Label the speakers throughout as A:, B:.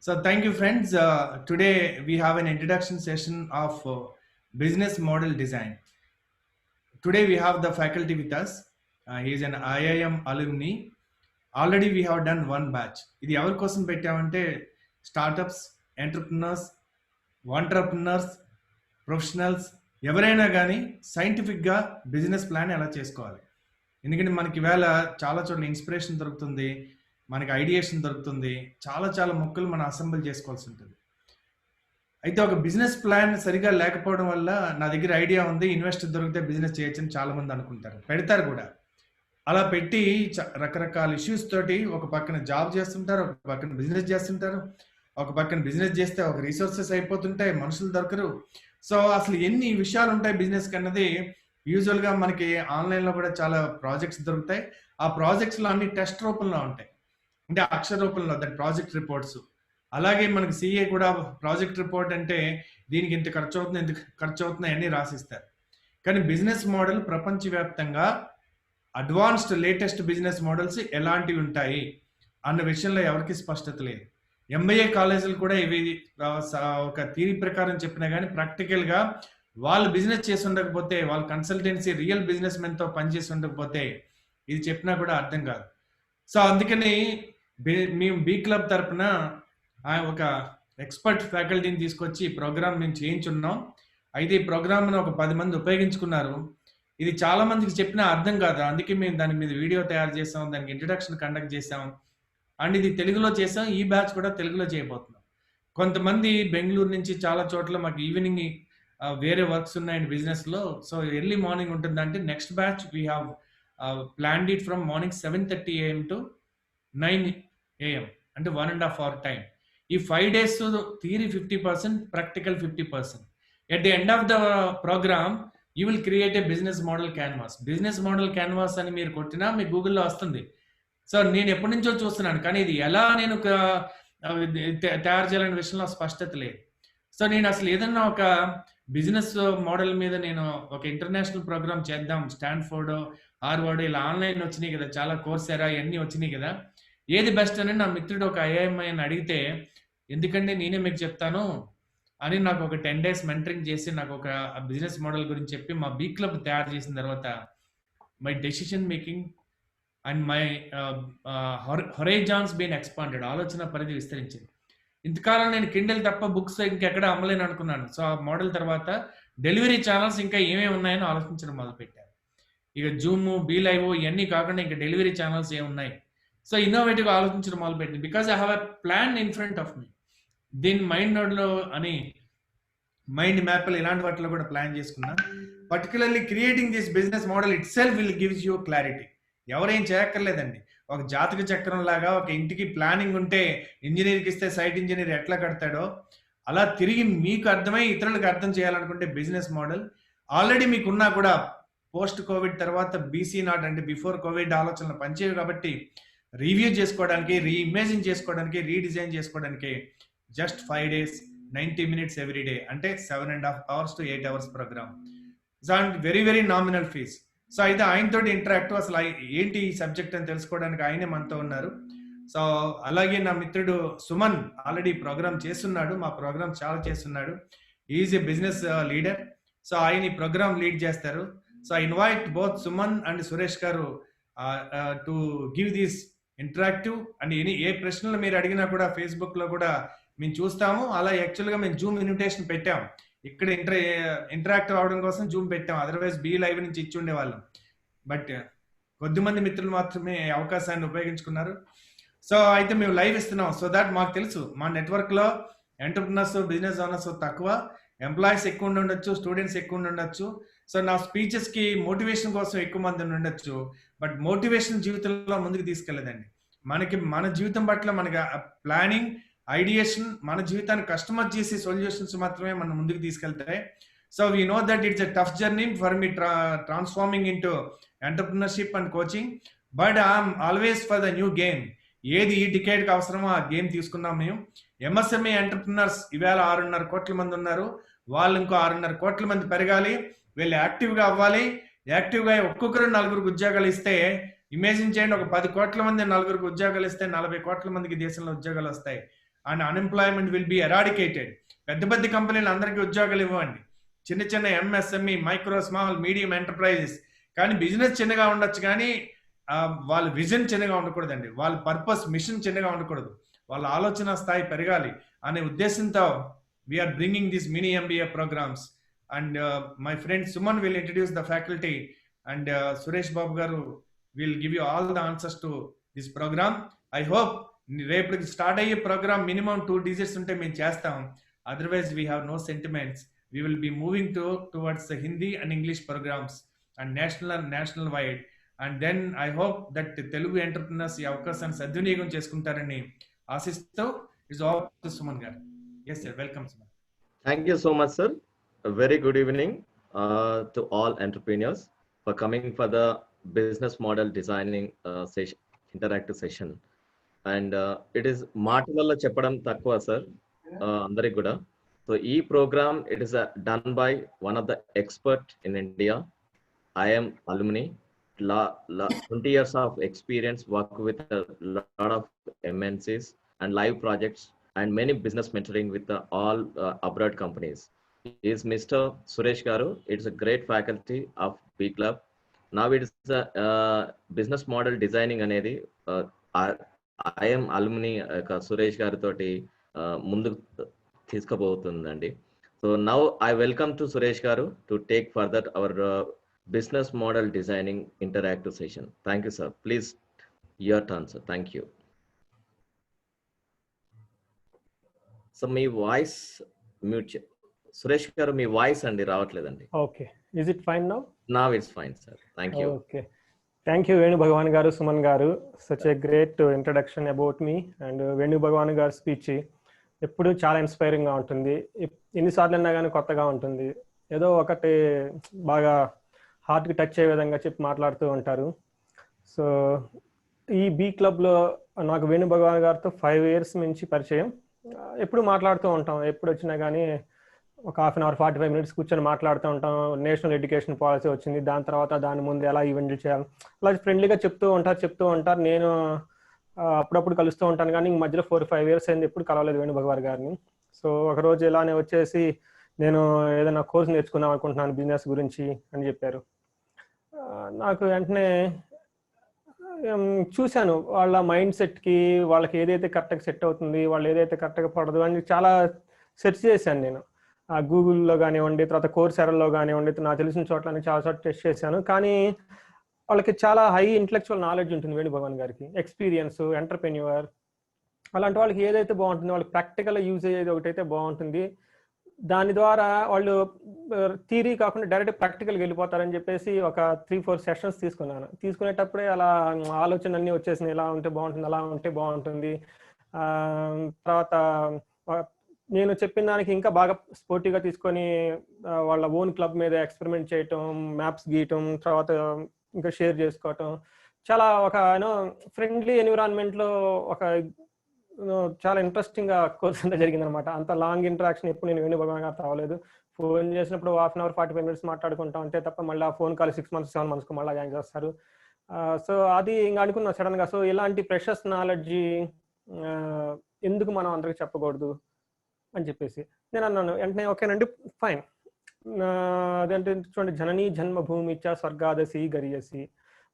A: So thank you, friends. Today we have an introduction session of business model design. Today we have the faculty with us. He is an IIM alumni. Already we have done one batch. ఇది ఎవరి కోసం పెట్టామంటే startups, entrepreneurs, వంటర్ప్రినర్స్, professionals ఎవరైనా కానీ సైంటిఫిక్గా business plan ఎలా చేసుకోవాలి. ఎందుకంటే మనకి ఈవేళ చాలా చోట్ల ఇన్స్పిరేషన్ దొరుకుతుంది, మనకి ఐడియేషన్ దొరుకుతుంది, చాలా చాలా మొక్కలు మనం అసెంబుల్ చేసుకోవాల్సి ఉంటుంది. అయితే ఒక బిజినెస్ ప్లాన్ సరిగా లేకపోవడం వల్ల నా దగ్గర ఐడియా ఉంది, ఇన్వెస్టర్ దొరికితే బిజినెస్ చేయొచ్చని చాలా మంది అనుకుంటారు, పెడతారు కూడా. అలా పెట్టి రకరకాల ఇష్యూస్ తోటి ఒక పక్కన జాబ్ చేస్తుంటారు, ఒక పక్కన బిజినెస్ చేస్తుంటారు, ఒక పక్కన బిజినెస్ చేస్తే ఒక రిసోర్సెస్ అయిపోతుంటాయి, మనుషులు దొరకరు. సో అసలు ఎన్ని విషయాలు ఉంటాయి బిజినెస్ కన్నది యూజువల్గా మనకి ఆన్లైన్లో కూడా చాలా ప్రాజెక్ట్స్ దొరుకుతాయి. ఆ ప్రాజెక్ట్స్లో అన్ని టెస్ట్ రూపంలో ఉంటాయి, అంటే అక్షర రూపంలో దట్ ప్రాజెక్ట్ రిపోర్ట్స్. అలాగే మనకి సిఏ కూడా ప్రాజెక్ట్ రిపోర్ట్ అంటే దీనికి ఇంత ఖర్చు అవుతుంది, ఇంత ఖర్చు అవుతుంది అన్నీ రాసిస్తారు. కానీ బిజినెస్ మోడల్ ప్రపంచవ్యాప్తంగా అడ్వాన్స్డ్ లేటెస్ట్ బిజినెస్ మోడల్స్ ఎలాంటివి ఉంటాయి అన్న విషయంలో ఎవరికి స్పష్టత లేదు. ఎంబీఏ కాలేజీలు కూడా ఇవి ఒక థియరీ ప్రకారం చెప్పినా కానీ ప్రాక్టికల్గా వాళ్ళు బిజినెస్ చేసి ఉండకపోతే, వాళ్ళ కన్సల్టెన్సీ రియల్ బిజినెస్ మెన్తో పనిచేసి ఉండకపోతే ఇది చెప్పినా కూడా అర్థం కాదు. సో అందుకని మేము బీ క్లబ్ తరపున ఒక ఎక్స్పర్ట్ ఫ్యాకల్టీని తీసుకొచ్చి ఈ ప్రోగ్రామ్ మేము చేయించున్నాం. అయితే ఈ ప్రోగ్రామ్ను ఒక 10 మంది ఉపయోగించుకున్నారు. ఇది చాలా మందికి చెప్పినా అర్థం కాదు, అందుకే మేము దాని మీద వీడియో తయారు చేసాం, దానికి ఇంట్రడక్షన్ కండక్ట్ చేసాం, అండ్ ఇది తెలుగులో చేసాం. ఈ బ్యాచ్ కూడా తెలుగులో చేయబోతున్నాం. కొంతమంది బెంగళూరు నుంచి చాలా చోట్ల మాకు ఈవినింగ్ వేరే వర్క్స్ ఉన్నాయండి బిజినెస్లో, సో ఎర్లీ మార్నింగ్ ఉంటుందంటే next batch we have planned it from morning 7:30 AM to 9 AM, అంటే 1.5 hour టైం. ఈ 5 days theory 50%, practical 50%. At the end of the program you will create a business model canvas. Business model canvas అని మీరు కొట్టినా మీ గూగుల్లో వస్తుంది. So నేను ఎప్పటి నుంచో చూస్తున్నాను, కానీ ఇది ఎలా నేను తయారు చేయాలనే విషయంలో స్పష్టత లేదు. సో నేను అసలు ఏదన్నా ఒక బిజినెస్ మోడల్ మీద నేను ఒక ఇంటర్నేషనల్ ప్రోగ్రామ్ చేద్దాం, స్టాన్ఫోర్డ్, హార్వర్డ్ ఇలా ఆన్లైన్ వచ్చినాయి కదా, చాలా కోర్సెరా ఇవన్నీ వచ్చినాయి కదా, ఏది బెస్ట్ అని నా మిత్రుడు ఒక ఐఐఎంఐ అని అడిగితే, ఎందుకంటే నేనే మీకు చెప్తాను అని నాకు ఒక 10 days మెంటరింగ్ చేసి నాకు ఒక బిజినెస్ మోడల్ గురించి చెప్పి మా బీ క్లబ్ తయారు చేసిన తర్వాత my decision making and my horizons been expanded, ఆలోచన పరిధి విస్తరించింది. ఇంతకాలం నేను కిండల్ తప్ప బుక్స్ ఇంకెక్కడ అమ్మలేను అనుకున్నాను. సో ఆ మోడల్ తర్వాత డెలివరీ ఛానల్స్ ఇంకా ఏమేమి ఉన్నాయని ఆలోచించడం మొదలుపెట్టాను. ఇక జూమ్, బీ లైవ్ ఇవన్నీ కాకుండా ఇంకా డెలివరీ ఛానల్స్ ఏమున్నాయి. సో ఇన్నోవేటివ్గా ఆలోచించడం మొదలుపెట్టింది. Because I have a plan in front of me. దీన్ని మైండ్ నోడ్లో అని మైండ్ మ్యాప్లో ఇలాంటి వాటిలో కూడా ప్లాన్ చేసుకున్నా. Particularly creating this business model it self will gives you clarity. ఎవరేం చేయక్కర్లేదండి. ఒక జాతక చక్రం లాగా ఒక ఇంటికి ప్లానింగ్ ఉంటే ఇంజనీర్కి ఇస్తే సైట్ ఇంజనీర్ ఎట్లా కడతాడో అలా తిరిగి మీకు అర్థమై ఇతరులకు అర్థం చేయాలనుకుంటే బిజినెస్ మోడల్ ఆల్రెడీ మీకున్నా కూడా పోస్ట్ కోవిడ్ తర్వాత బీసీ నాట్ అంటే బిఫోర్ కోవిడ్ ఆలోచనలు పనిచేయవు కాబట్టి రివ్యూ చేసుకోవడానికి, రీఇమేజిన్ చేసుకోవడానికి, రీడిజైన్ చేసుకోవడానికి just 5 days 90 minutes every day, అంటే 7.5 hours to 8 hours ప్రోగ్రామ్. And very very nominal fees. So అయితే ఆయనతో ఇంటరాక్టివ్, అసలు ఏంటి ఈ సబ్జెక్ట్ అని తెలుసుకోవడానికి ఆయనే మనతో ఉన్నారు. సో అలాగే నా మిత్రుడు సుమన్ ఆల్రెడీ ప్రోగ్రామ్ చేస్తున్నాడు, మా ప్రోగ్రామ్ చాలా చేస్తున్నాడు. Is a business leader. So ఆయన ఈ ప్రోగ్రామ్ లీడ్ చేస్తారు. So I invite both Suman and Suresh garu to give this interactive. And ఏ ప్రశ్నలు మీరు అడిగినా కూడా ఫేస్బుక్లో కూడా మేము చూస్తాము. అలా యాక్చువల్గా మేము జూమ్ ఇన్విటేషన్ పెట్టాం, ఇక్కడ ఇంటరాక్టివ్ అవడం కోసం జూమ్ పెట్టాం, అదర్వైజ్ బీ లైవ్ నుంచి ఇచ్చి ఉండేవాళ్ళం. బట్ కొద్దిమంది మిత్రులు మాత్రమే అవకాశాన్ని ఉపయోగించుకున్నారు. సో అయితే మేము లైవ్ ఇస్తున్నాం. సో దాట్ మాకు తెలుసు మా నెట్వర్క్లో ఎంటర్ప్రినర్స్, బిజినెస్ ఓనర్స్ తక్కువ, ఎంప్లాయీస్ ఎక్కువ ఉండొచ్చు, స్టూడెంట్స్ ఎక్కువ ఉండొచ్చు. సో నా స్పీచెస్కి మోటివేషన్ కోసం ఎక్కువ మంది ఉండొచ్చు. బట్ మోటివేషన్ జీవితంలో ముందుకు తీసుకెళ్ళదండి. మనకి మన జీవితం పట్ల మనకి ప్లానింగ్, ఐడియేషన్, మన జీవితాన్ని కస్టమైజ్ చేసే సొల్యూషన్స్ మాత్రమే మనం ముందుకు తీసుకెళ్తాయి. So we know that it's a tough journey for me transforming into entrepreneurship and coaching, but I'm always for the new game. ఏది ఈ డికేడ్కి అవసరమో ఆ గేమ్ తీసుకున్నాం మేము. ఎంఎస్ఎంఈ ఎంటర్ప్రినర్స్ ఇవాళ 6.5 కోట్ల మంది ఉన్నారు, వాళ్ళు ఇంకో 6.5 కోట్ల మంది పెరగాలి, వీళ్ళు యాక్టివ్గా అవ్వాలి. యాక్టివ్గా ఒక్కొక్కరు 4 ఉద్యోగాలు ఇస్తే ఇమేజిన్ చేయండి, ఒక 10 కోట్ల మంది 4 ఉద్యోగాలు ఇస్తే 40 కోట్ల మందికి దేశంలో ఉద్యోగాలు వస్తాయి. and unemployment will be eradicated. పెద్ద పెద్ద కంపెనీలు అందరికీ ఉద్యోగాలు ఇవ్వండి. చిన్న చిన్న MSME, micro, small, medium enterprises కానీ బిజినెస్ చిన్నగా ఉండొచ్చు, కానీ వాళ్ళ విజన్ చిన్నగా ఉండకూడదండి. వాళ్ళ పర్పస్, మిషన్ చిన్నగా ఉండకూడదు. వాళ్ళ ఆలోచన స్థాయి పెరగాలి అనే ఉద్దేశంతో we're bringing this mini MBA programmes. And my friend Suman will introduce the faculty, and Suresh Babu garu will give you all the answers to this programme. I hope రేపటికి స్టార్ట్ అయ్యే ప్రోగ్రామ్ మినిమం 2 digits ఉంటే మేము చేస్తాం. Otherwise we have no sentiments. We will be moving towards the Hindi and English programs and national wide, and then I hope that Telugu entrepreneurs ఈ అవకాశాన్ని సద్వినియోగం చేసుకుంటారని ఆశిస్తూ is all to Suman garu. Yes sir, welcome Suman.
B: Thank you so much sir. A very good evening to all entrepreneurs for coming for the business model designing session, interactive session, and it is మాటలలో చెప్పడం తక్కువ sir అందరికి కూడా. So e-program, it is done by one of the expert in India. I am alumni, 20 years of experience, work with a lot of MNCs and live projects and many business mentoring with all abroad companies. He is Mr. Suresh Garu. It's a great faculty of B Club. Now it is business model designing anedi. I am alumni Suresh Garu toti mundu తీసుకోబోతుందండి. So now I welcome to Suresh garu to take further our business model designing interactive session. Thank you sir. Please your turn sir. Thank you. So మీ voice mute. Suresh garu మీ voice అండి రావట్లేదండి.
C: Okay, is it fine now?
B: Now it's fine sir. Thank you.
C: Okay, thank you Venu Bhagavan garu, Suman garu. Such a great introduction about me. And Venu Bhagavan garu speech ఎప్పుడు చాలా ఇన్స్పైరింగ్గా ఉంటుంది. ఎన్నిసార్లు అయినా కానీ కొత్తగా ఉంటుంది. ఏదో ఒకటి బాగా హార్ట్కి టచ్ అయ్యే విధంగా చెప్పి మాట్లాడుతూ ఉంటారు. సో ఈ బీ క్లబ్లో నాకు వేణు భగవాన్ గారితో 5 years నుంచి పరిచయం. ఎప్పుడు మాట్లాడుతూ ఉంటాం. ఎప్పుడు వచ్చినా కానీ ఒక 1/2 hour 45 minutes కూర్చొని మాట్లాడుతూ ఉంటాం. నేషనల్ ఎడ్యుకేషన్ పాలసీ వచ్చింది, దాని తర్వాత దాని ముందు ఎలా ఈవెంట్లు చేయాలి, అలా ఫ్రెండ్లీగా చెప్తూ ఉంటారు. నేను అప్పుడప్పుడు కలుస్తూ ఉంటాను, కానీ మధ్యలో 4-5 years అయింది ఎప్పుడు కలవలేదు వేణు భగవాన్ గారిని. సో ఒకరోజు ఇలానే వచ్చేసి నేను ఏదైనా కోర్స్ నేర్చుకుందాం అనుకుంటున్నాను బిజినెస్ గురించి అని చెప్పారు. నాకు వెంటనే చూశాను వాళ్ళ మైండ్ సెట్కి, వాళ్ళకి ఏదైతే కరెక్ట్గా సెట్ అవుతుంది, వాళ్ళు ఏదైతే కరెక్ట్గా పడదు అని చాలా సెర్చ్ చేశాను నేను. గూగుల్లో కానివ్వండి, తర్వాత కోర్సెరాలో కానివ్వండి, నాకు తెలిసిన చోట్ల చాలా చోట్ల టెస్ట్ చేశాను. కానీ వాళ్ళకి చాలా హై ఇంటలెక్చువల్ నాలెడ్జ్ ఉంటుంది వేణు భగవాన్ గారికి, ఎక్స్పీరియన్స్, ఎంటర్ప్రెన్యూర్. అలాంటి వాళ్ళకి ఏదైతే బాగుంటుందో, వాళ్ళకి ప్రాక్టికల్గా యూజ్ అయ్యేది ఒకటైతే బాగుంటుంది. దాని ద్వారా వాళ్ళు థియరీ కాకుండా డైరెక్ట్ ప్రాక్టికల్గా వెళ్ళిపోతారని చెప్పేసి ఒక 3-4 sessions తీసుకున్నాను. తీసుకునేటప్పుడే అలా ఆలోచన అన్నీ వచ్చేసినాయి. ఇలా ఉంటే బాగుంటుంది, అలా ఉంటే బాగుంటుంది. తర్వాత నేను చెప్పిన దానికి ఇంకా బాగా స్పోర్టివ్గా తీసుకొని వాళ్ళ ఓన్ క్లబ్ మీద ఎక్స్పెరిమెంట్ చేయటం, మ్యాప్స్ గీయటం, తర్వాత ఇంకా షేర్ చేసుకోవటం, చాలా ఒక ఫ్రెండ్లీ ఎన్విరాన్మెంట్లో ఒక చాలా ఇంట్రెస్టింగ్గా కోర్స్ అంతా జరిగిందనమాట. అంత లాంగ్ ఇంటరాక్షన్ ఎప్పుడు నేను వేణు భగవాన్ గారితో అవ్వలేదు. ఫోన్ చేసినప్పుడు 1/2 hour 45 minutes మాట్లాడుకుంటాం అంతే తప్ప, మళ్ళీ ఆ ఫోన్ కాల్ 6 months 7 monthsకు మళ్ళీ జాయిన్ చేస్తారు. సో అది ఇంకా అనుకున్నా సడన్గా. సో ఇలాంటి ప్రెషస్ నాలెడ్జ్ ఎందుకు మనం అందరికి చెప్పకూడదు అని చెప్పేసి నేను అన్నాను. వెంటనే ఓకేనండి, ఫైన్. అదేంటే చూడండి, జననీ జన్మభూమి చ స్వర్గాదసి గరియసి.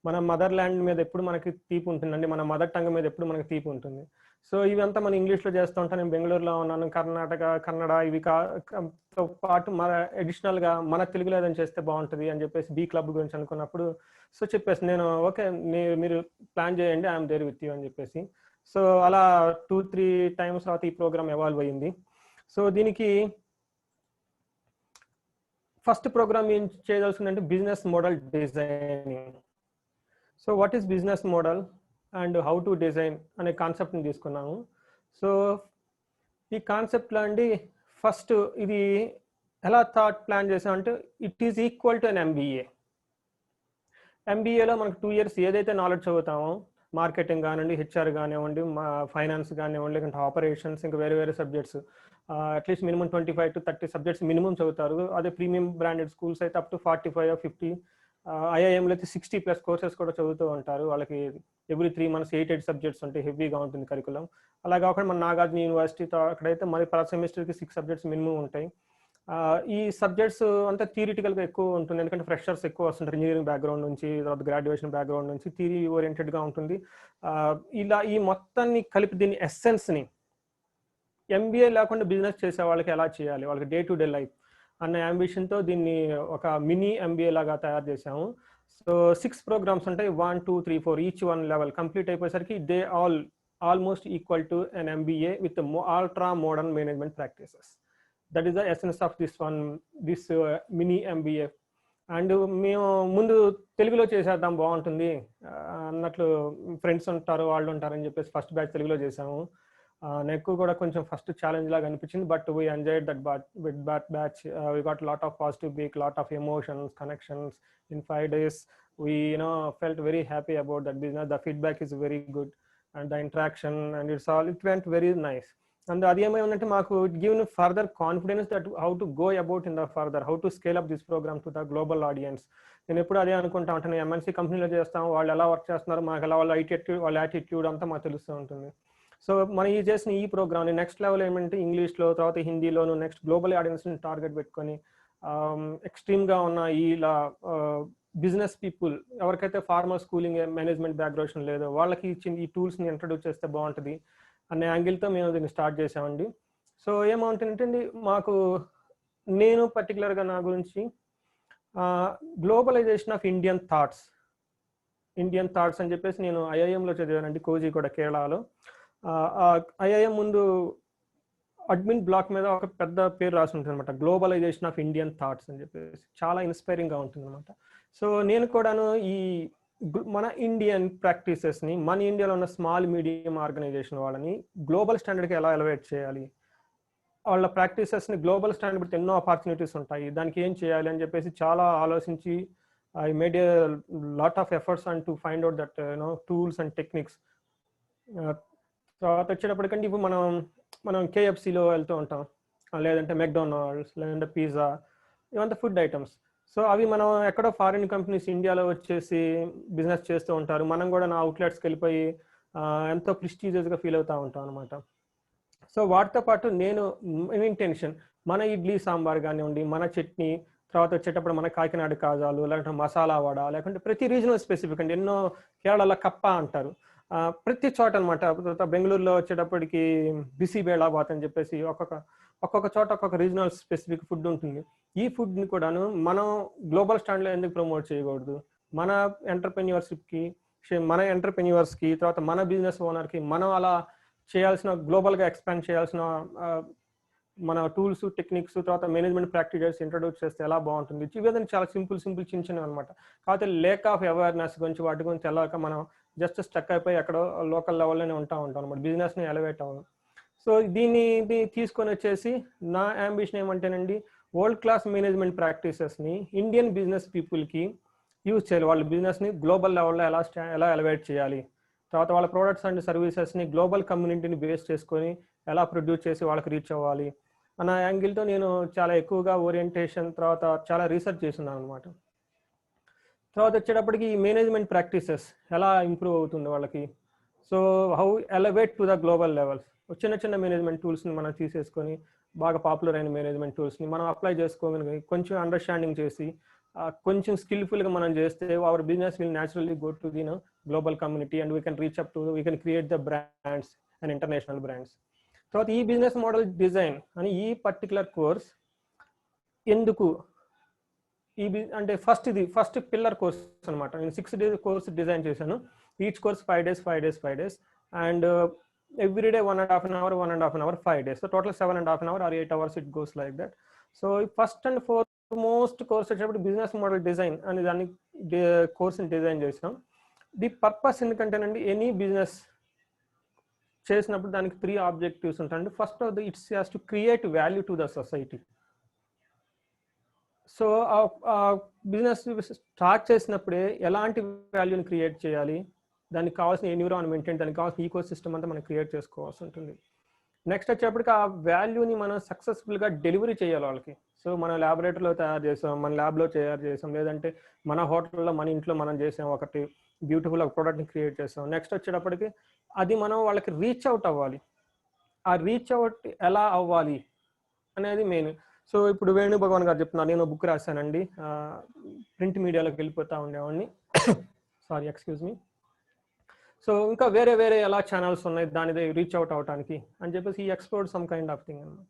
C: మన మదర్ ల్యాండ్ మీద ఎప్పుడు మనకి తీపి ఉంటుందండి, మన మదర్ టంగ్ మీద ఎప్పుడు మనకి తీపి ఉంటుంది. సో ఇవంతా మనం ఇంగ్లీష్లో చేస్తూ ఉంటాను. నేను బెంగళూరులో ఉన్నాను, కర్ణాటక, కన్నడ ఇవి తో పాటు మన అడిషనల్గా మన తెలుగులో ఏదైనా చేస్తే బాగుంటుంది అని చెప్పేసి బీ క్లబ్ గురించి అనుకున్నప్పుడు సో చెప్పేసి నేను ఓకే మీరు ప్లాన్ చేయండి, ఐఎమ్ దేర్ విత్ యూ అని చెప్పేసి. సో అలా 2-3 times తర్వాత ఈ ప్రోగ్రామ్ ఎవాల్వ్ అయ్యింది. సో దీనికి ఫస్ట్ ప్రోగ్రామ్ ఏం చేయదలుచుకుందంటే business model designing. So what is business model and how to design అనే కాన్సెప్ట్ని తీసుకున్నాము. సో ఈ కాన్సెప్ట్లో అండి ఫస్ట్ ఇది ఎలా థాట్ ప్లాన్ చేసామంటే it is equal to an MBA. ఎంబీఏలో మనకు 2 years ఏదైతే నాలెడ్జ్ చదువుతామో, మార్కెటింగ్ కానివ్వండి, హెచ్ఆర్ కానివ్వండి, ఫైనాన్స్ కానివ్వండి, లేకుంటే ఆపరేషన్స్, ఇంకా వేరే వేరే subjects, at least minimum 25 to 30 subjects minimum చదువుతారు. అదే ప్రీమియం బ్రాండెడ్ స్కూల్స్ అయితే అప్ టు 45 or 50 ఐఐఎంలో అయితే 60+ కోర్సెస్ కూడా చదువుతూ ఉంటారు. వాళ్ళకి ఎవ్రీ 3 months 8 సబ్జెక్ట్స్ ఉంటాయి, హెవీగా ఉంటుంది కరికులం. అలా కాకుండా మన నాగార్జున యూనివర్సిటీతో అక్కడైతే మరి పర్ సెమిస్టర్కి 6 సబ్జెక్ట్స్ మినిమం ఉంటాయి. ఈ సబ్జెక్ట్స్ అంతా థియరిటికల్గా ఎక్కువ ఉంటుంది, ఎందుకంటే ఫ్రెషర్స్ ఎక్కువ వస్తుంటారు ఇంజనీరింగ్ బ్యాక్గ్రౌండ్ నుంచి, తర్వాత గ్రాడ్యుయేషన్ బ్యాక్గ్రౌండ్ నుంచి, థియరీ ఓరియంటెడ్గా ఉంటుంది. ఇలా ఈ మొత్తాన్ని కలిపి దీని ఎస్సెన్స్ని ఎంబీఏ లేకుండా బిజినెస్ చేసే వాళ్ళకి ఎలా చేయాలి, వాళ్ళకి డే టు డే లైఫ్ అన్న అంబిషన్తో దీన్ని ఒక మినీ ఎంబీఏ లాగా తయారు చేసాము. సో 6 ప్రోగ్రామ్స్ ఉంటాయి, 1, 2, 3, 4 ఈచ్ 1 లెవెల్ కంప్లీట్ అయిపోయేసరికి they almost equal to an MBA with ultra modern management practices. That is the essence of this mini MBA. And మేము ముందు తెలుగులో చేసేద్దాం బాగుంటుంది అన్నట్లు ఫ్రెండ్స్ ఉంటారు, వాళ్ళు ఉంటారని చెప్పేసి ఫస్ట్ బ్యాచ్ తెలుగులో చేసాము. నాకు కూడా కొంచెం ఫస్ట్ ఛాలెంజ్ లాగా అనిపించింది, but we enjoyed that batch. We got lot of positive beak, lot of emotions, connections. In 5 days we felt very happy about that business. The feedback is very good and the interaction and it went very nice. And adi em ayindante maaku it given further confidence that how to go about in the further, how to scale up this program to the global audience. నేను ఎప్పుడు అదే అనుకుంటా ఉంటాను, MNC కంపెనీలో చేస్తాం, వాళ్ళు ఎలా work చేస్తున్నారు, మాకు ఎలా వాళ్ళ యాటిట్యూడ్ అంతా మాకు తెలుస్తూ ఉంటుంది. సో మనం ఈ చేసిన ఈ ప్రోగ్రామ్ని నెక్స్ట్ లెవెల్ ఏమంటే ఇంగ్లీష్లో, తర్వాత హిందీలోను, నెక్స్ట్ గ్లోబల్ ఆడియన్స్ని టార్గెట్ పెట్టుకొని ఎక్స్ట్రీమ్గా ఉన్న ఇలా బిజినెస్ పీపుల్ ఎవరికైతే ఫార్మల్ స్కూలింగ్ మేనేజ్మెంట్ బ్యాక్గ్రౌండ్ లేదో వాళ్ళకి ఈ టూల్స్ని ఇంట్రడ్యూస్ చేస్తే బాగుంటుంది అనే యాంగిల్తో మేము దీన్ని స్టార్ట్ చేసామండి. సో ఏమవుతుందంటే నేను పర్టికులర్గా నా గురించి గ్లోబలైజేషన్ ఆఫ్ ఇండియన్ థాట్స్ అని చెప్పేసి నేను ఐఐఎంలో చదివానండి, కోజికోడ కేరళలో. ఐఐఎం ముందు అడ్మిన్ బ్లాక్ మీద ఒక పెద్ద పేరు రాసి ఉంటుంది అనమాట, గ్లోబలైజేషన్ ఆఫ్ ఇండియన్ థాట్స్ అని చెప్పేసి. చాలా ఇన్స్పైరింగ్గా ఉంటుంది అనమాట. సో నేను కూడాను ఈ మన ఇండియన్ ప్రాక్టీసెస్ని, మన ఇండియాలో ఉన్న స్మాల్ మీడియం ఆర్గనైజేషన్ వాళ్ళని గ్లోబల్ స్టాండర్డ్కి ఎలా ఎలివేట్ చేయాలి, వాళ్ళ ప్రాక్టీసెస్ని గ్లోబల్ స్టాండర్డ్ పెడితే ఎన్నో ఆపర్చునిటీస్ ఉంటాయి, దానికి ఏం చేయాలి అని చెప్పేసి చాలా ఆలోచించి I made a lot of efforts and to find out that tools and techniques. తర్వాత వచ్చేటప్పటికంటే ఇప్పుడు మనం కేఎఫ్సీలో వెళ్తూ ఉంటాం, లేదంటే మెక్డొనాల్డ్స్, లేదంటే పిజ్జా, ఇవంతా ఫుడ్ ఐటమ్స్. సో అవి మనం ఎక్కడో ఫారిన్ కంపెనీస్ ఇండియాలో వచ్చేసి బిజినెస్ చేస్తూ ఉంటారు, మనం కూడా నా అవుట్లెట్స్కి వెళ్ళిపోయి ఎంతో ప్రెస్టీజియస్గా ఫీల్ అవుతూ ఉంటాం అనమాట. సో వాటితో పాటు నేను ఇంటెన్షన్ మన ఇడ్లీ సాంబార్ కానివ్వండి, మన చట్నీ, తర్వాత వచ్చేటప్పుడు మన కాకినాడ కాజాలు, లేకుంటే మసాలా వడ, లేకుంటే ప్రతి రీజనల్ స్పెసిఫిక్ అండి. ఎన్నో కేరళలో కప్ప అంటారు, ప్రతి చోట అనమాట. బెంగళూరులో వచ్చేటప్పటికి బిసిబేళాబాత్ అని చెప్పేసి ఒక్కొక్క చోట ఒక్కొక్క రీజనల్ స్పెసిఫిక్ ఫుడ్ ఉంటుంది. ఈ ఫుడ్ని కూడాను మనం గ్లోబల్ స్టాండ్లో ఎందుకు ప్రమోట్ చేయకూడదు, మన ఎంటర్ప్రెన్యూర్స్కి తర్వాత మన బిజినెస్ ఓనర్కి మనం అలా చేయాల్సిన, గ్లోబల్గా ఎక్స్పాండ్ చేయాల్సిన మన టూల్స్, టెక్నిక్స్, తర్వాత మేనేజ్మెంట్ ప్రాక్టీసెస్ ఇంట్రడ్యూస్ చేస్తే ఎలా బాగుంటుంది. ఇవన్నీ చాలా సింపుల్ చిన్న చిన్నవి అనమాట. కాకపోతే లేక్ ఆఫ్ అవేర్నెస్ గురించి, వాటి గురించి వెళ్ళాక మనం జస్ట్ స్టక్ అయిపోయి ఎక్కడో లోకల్ లెవెల్లోనే ఉంటాం అనమాట, బిజినెస్ని ఎలివేట్ అవ్వం. సో దీన్ని తీసుకొని వచ్చేసి నా అంబిషన్ ఏమంటేనండి, వరల్డ్ క్లాస్ మేనేజ్మెంట్ ప్రాక్టీసెస్ని ఇండియన్ బిజినెస్ పీపుల్కి యూజ్ చేయాలి. వాళ్ళ బిజినెస్ని గ్లోబల్ లెవెల్లో ఎలా ఎలివేట్ చేయాలి, తర్వాత వాళ్ళ ప్రోడక్ట్స్ అండ్ సర్వీసెస్ని గ్లోబల్ కమ్యూనిటీని బేస్ చేసుకొని ఎలా ప్రొడ్యూస్ చేసి వాళ్ళకి రీచ్ అవ్వాలి అన్న యాంగిల్తో నేను చాలా ఎక్కువగా ఓరియంటేషన్, తర్వాత చాలా రీసెర్చ్ చేస్తున్నాను అనమాట. తర్వాత వచ్చేటప్పటికి ఈ మేనేజ్మెంట్ ప్రాక్టీసెస్ ఎలా ఇంప్రూవ్ అవుతుంది వాళ్ళకి, so how elevate to the global levels. చిన్న మేనేజ్మెంట్ టూల్స్ని మనం తీసేసుకొని బాగా పాపులర్ అయిన మేనేజ్మెంట్ టూల్స్ని మనం అప్లై చేసుకోగలిగి కొంచెం అండర్స్టాండింగ్ చేసి కొంచెం స్కిల్ఫుల్గా మనం చేస్తే our business will naturally go to the global community and we can reach up to, we can create the brands and international brands. తర్వాత ఈ బిజినెస్ మోడల్ డిజైన్ అని ఈ పర్టికులర్ కోర్స్ ఎందుకు అంటే ఫస్ట్ పిల్లర్ కోర్స్ అనమాట. నేను 6 days course design చేశాను. Each course 5 days and every day 1.5 hour 5 days. So total 7.5 hours or 8 hours it goes like that. So first and foremost course వచ్చేటప్పుడు business model design అని దాన్ని కోర్స్ని design చేసాం. The purpose ఎందుకంటేనండి, any business చేసినప్పుడు దానికి 3 objectives ఉంటాయండి. First of the it's has to create value to the society. So business start చేసినప్పుడే ఎలాంటి వాల్యూని క్రియేట్ చేయాలి, దానికి కావాల్సిన ఎన్విరాన్మెంట్ ఏంటి, దానికి కావాల్సిన ఈకో సిస్టమ్ అంతా మనం క్రియేట్ చేసుకోవాల్సి ఉంటుంది. నెక్స్ట్ వచ్చేప్పటికి ఆ వాల్యూని మనం సక్సెస్ఫుల్గా డెలివరీ చేయాలి వాళ్ళకి. సో మన ల్యాబొరేటరీలో తయారు చేసాం, మన ల్యాబ్లో తయారు చేసాం, లేదంటే మన హోటల్లో మన ఇంట్లో మనం చేసాం, ఒకటి బ్యూటిఫుల్ ఒక ప్రోడక్ట్ని క్రియేట్ చేసాం. నెక్స్ట్ వచ్చేటప్పటికి అది మనం వాళ్ళకి రీచ్ అవుట్ అవ్వాలి. ఆ రీచ్ అవుట్ ఎలా అవ్వాలి అనేది మెయిన్. సో ఇప్పుడు వేణు భగవాన్ గారు చెప్తున్నారు, నేను బుక్ రాశానండి, ప్రింట్ మీడియాలోకి వెళ్ళిపోతూ ఉండేవాడిని, సారీ ఎక్స్క్యూజ్ మీ. సో ఇంకా వేరే వేరే ఎలా ఛానల్స్ ఉన్నాయి దాని రీచ్ అవుట్ అవడానికి అని చెప్పేసి ఈ explore some kind of thing అన్నమాట.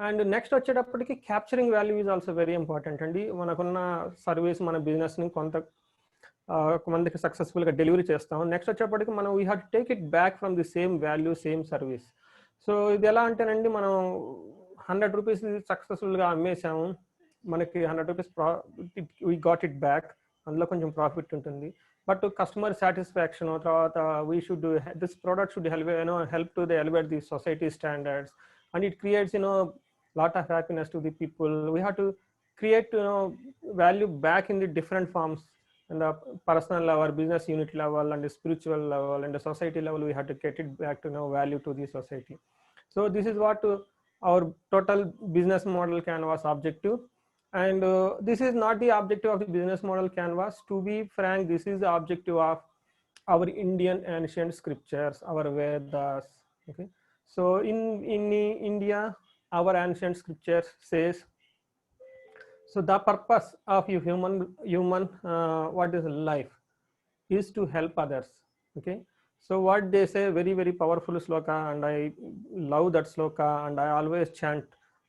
C: అండ్ నెక్స్ట్ వచ్చేటప్పటికి capturing value is also very important అండి. మనకున్న సర్వీస్ మన బిజినెస్ని కొంతమందికి సక్సెస్ఫుల్గా డెలివరీ చేస్తాం. నెక్స్ట్ వచ్చేటప్పటికి మనం we have to take it back from the same value same service. So ఇది ఎలా అంటేనండి, మనం 100 రూపీస్ సక్సెస్ఫుల్గా అమ్మేసాము, మనకి 100 rupees we got it back, అందులో కొంచెం ప్రాఫిట్ ఉంటుంది. బట్ కస్టమర్ సాటిస్ఫాక్షన్ తర్వాత we should this product should help to the elevate the society standards, and it creates lot of happiness to the people. We have to create value back in the different forms, in the personal level, business unit level, and the spiritual level, and the society level. We have to get it back to value to the society. So this is what our total business model canvas objective. And this is not the objective of the business model canvas. To be frank, this is the objective of our Indian ancient scriptures, our Vedas. Okay, so in India, our ancient scriptures says, so the purpose of human what is life is to help others. Okay, so what they say, very very powerful sloka, and I love that sloka, and I always chant,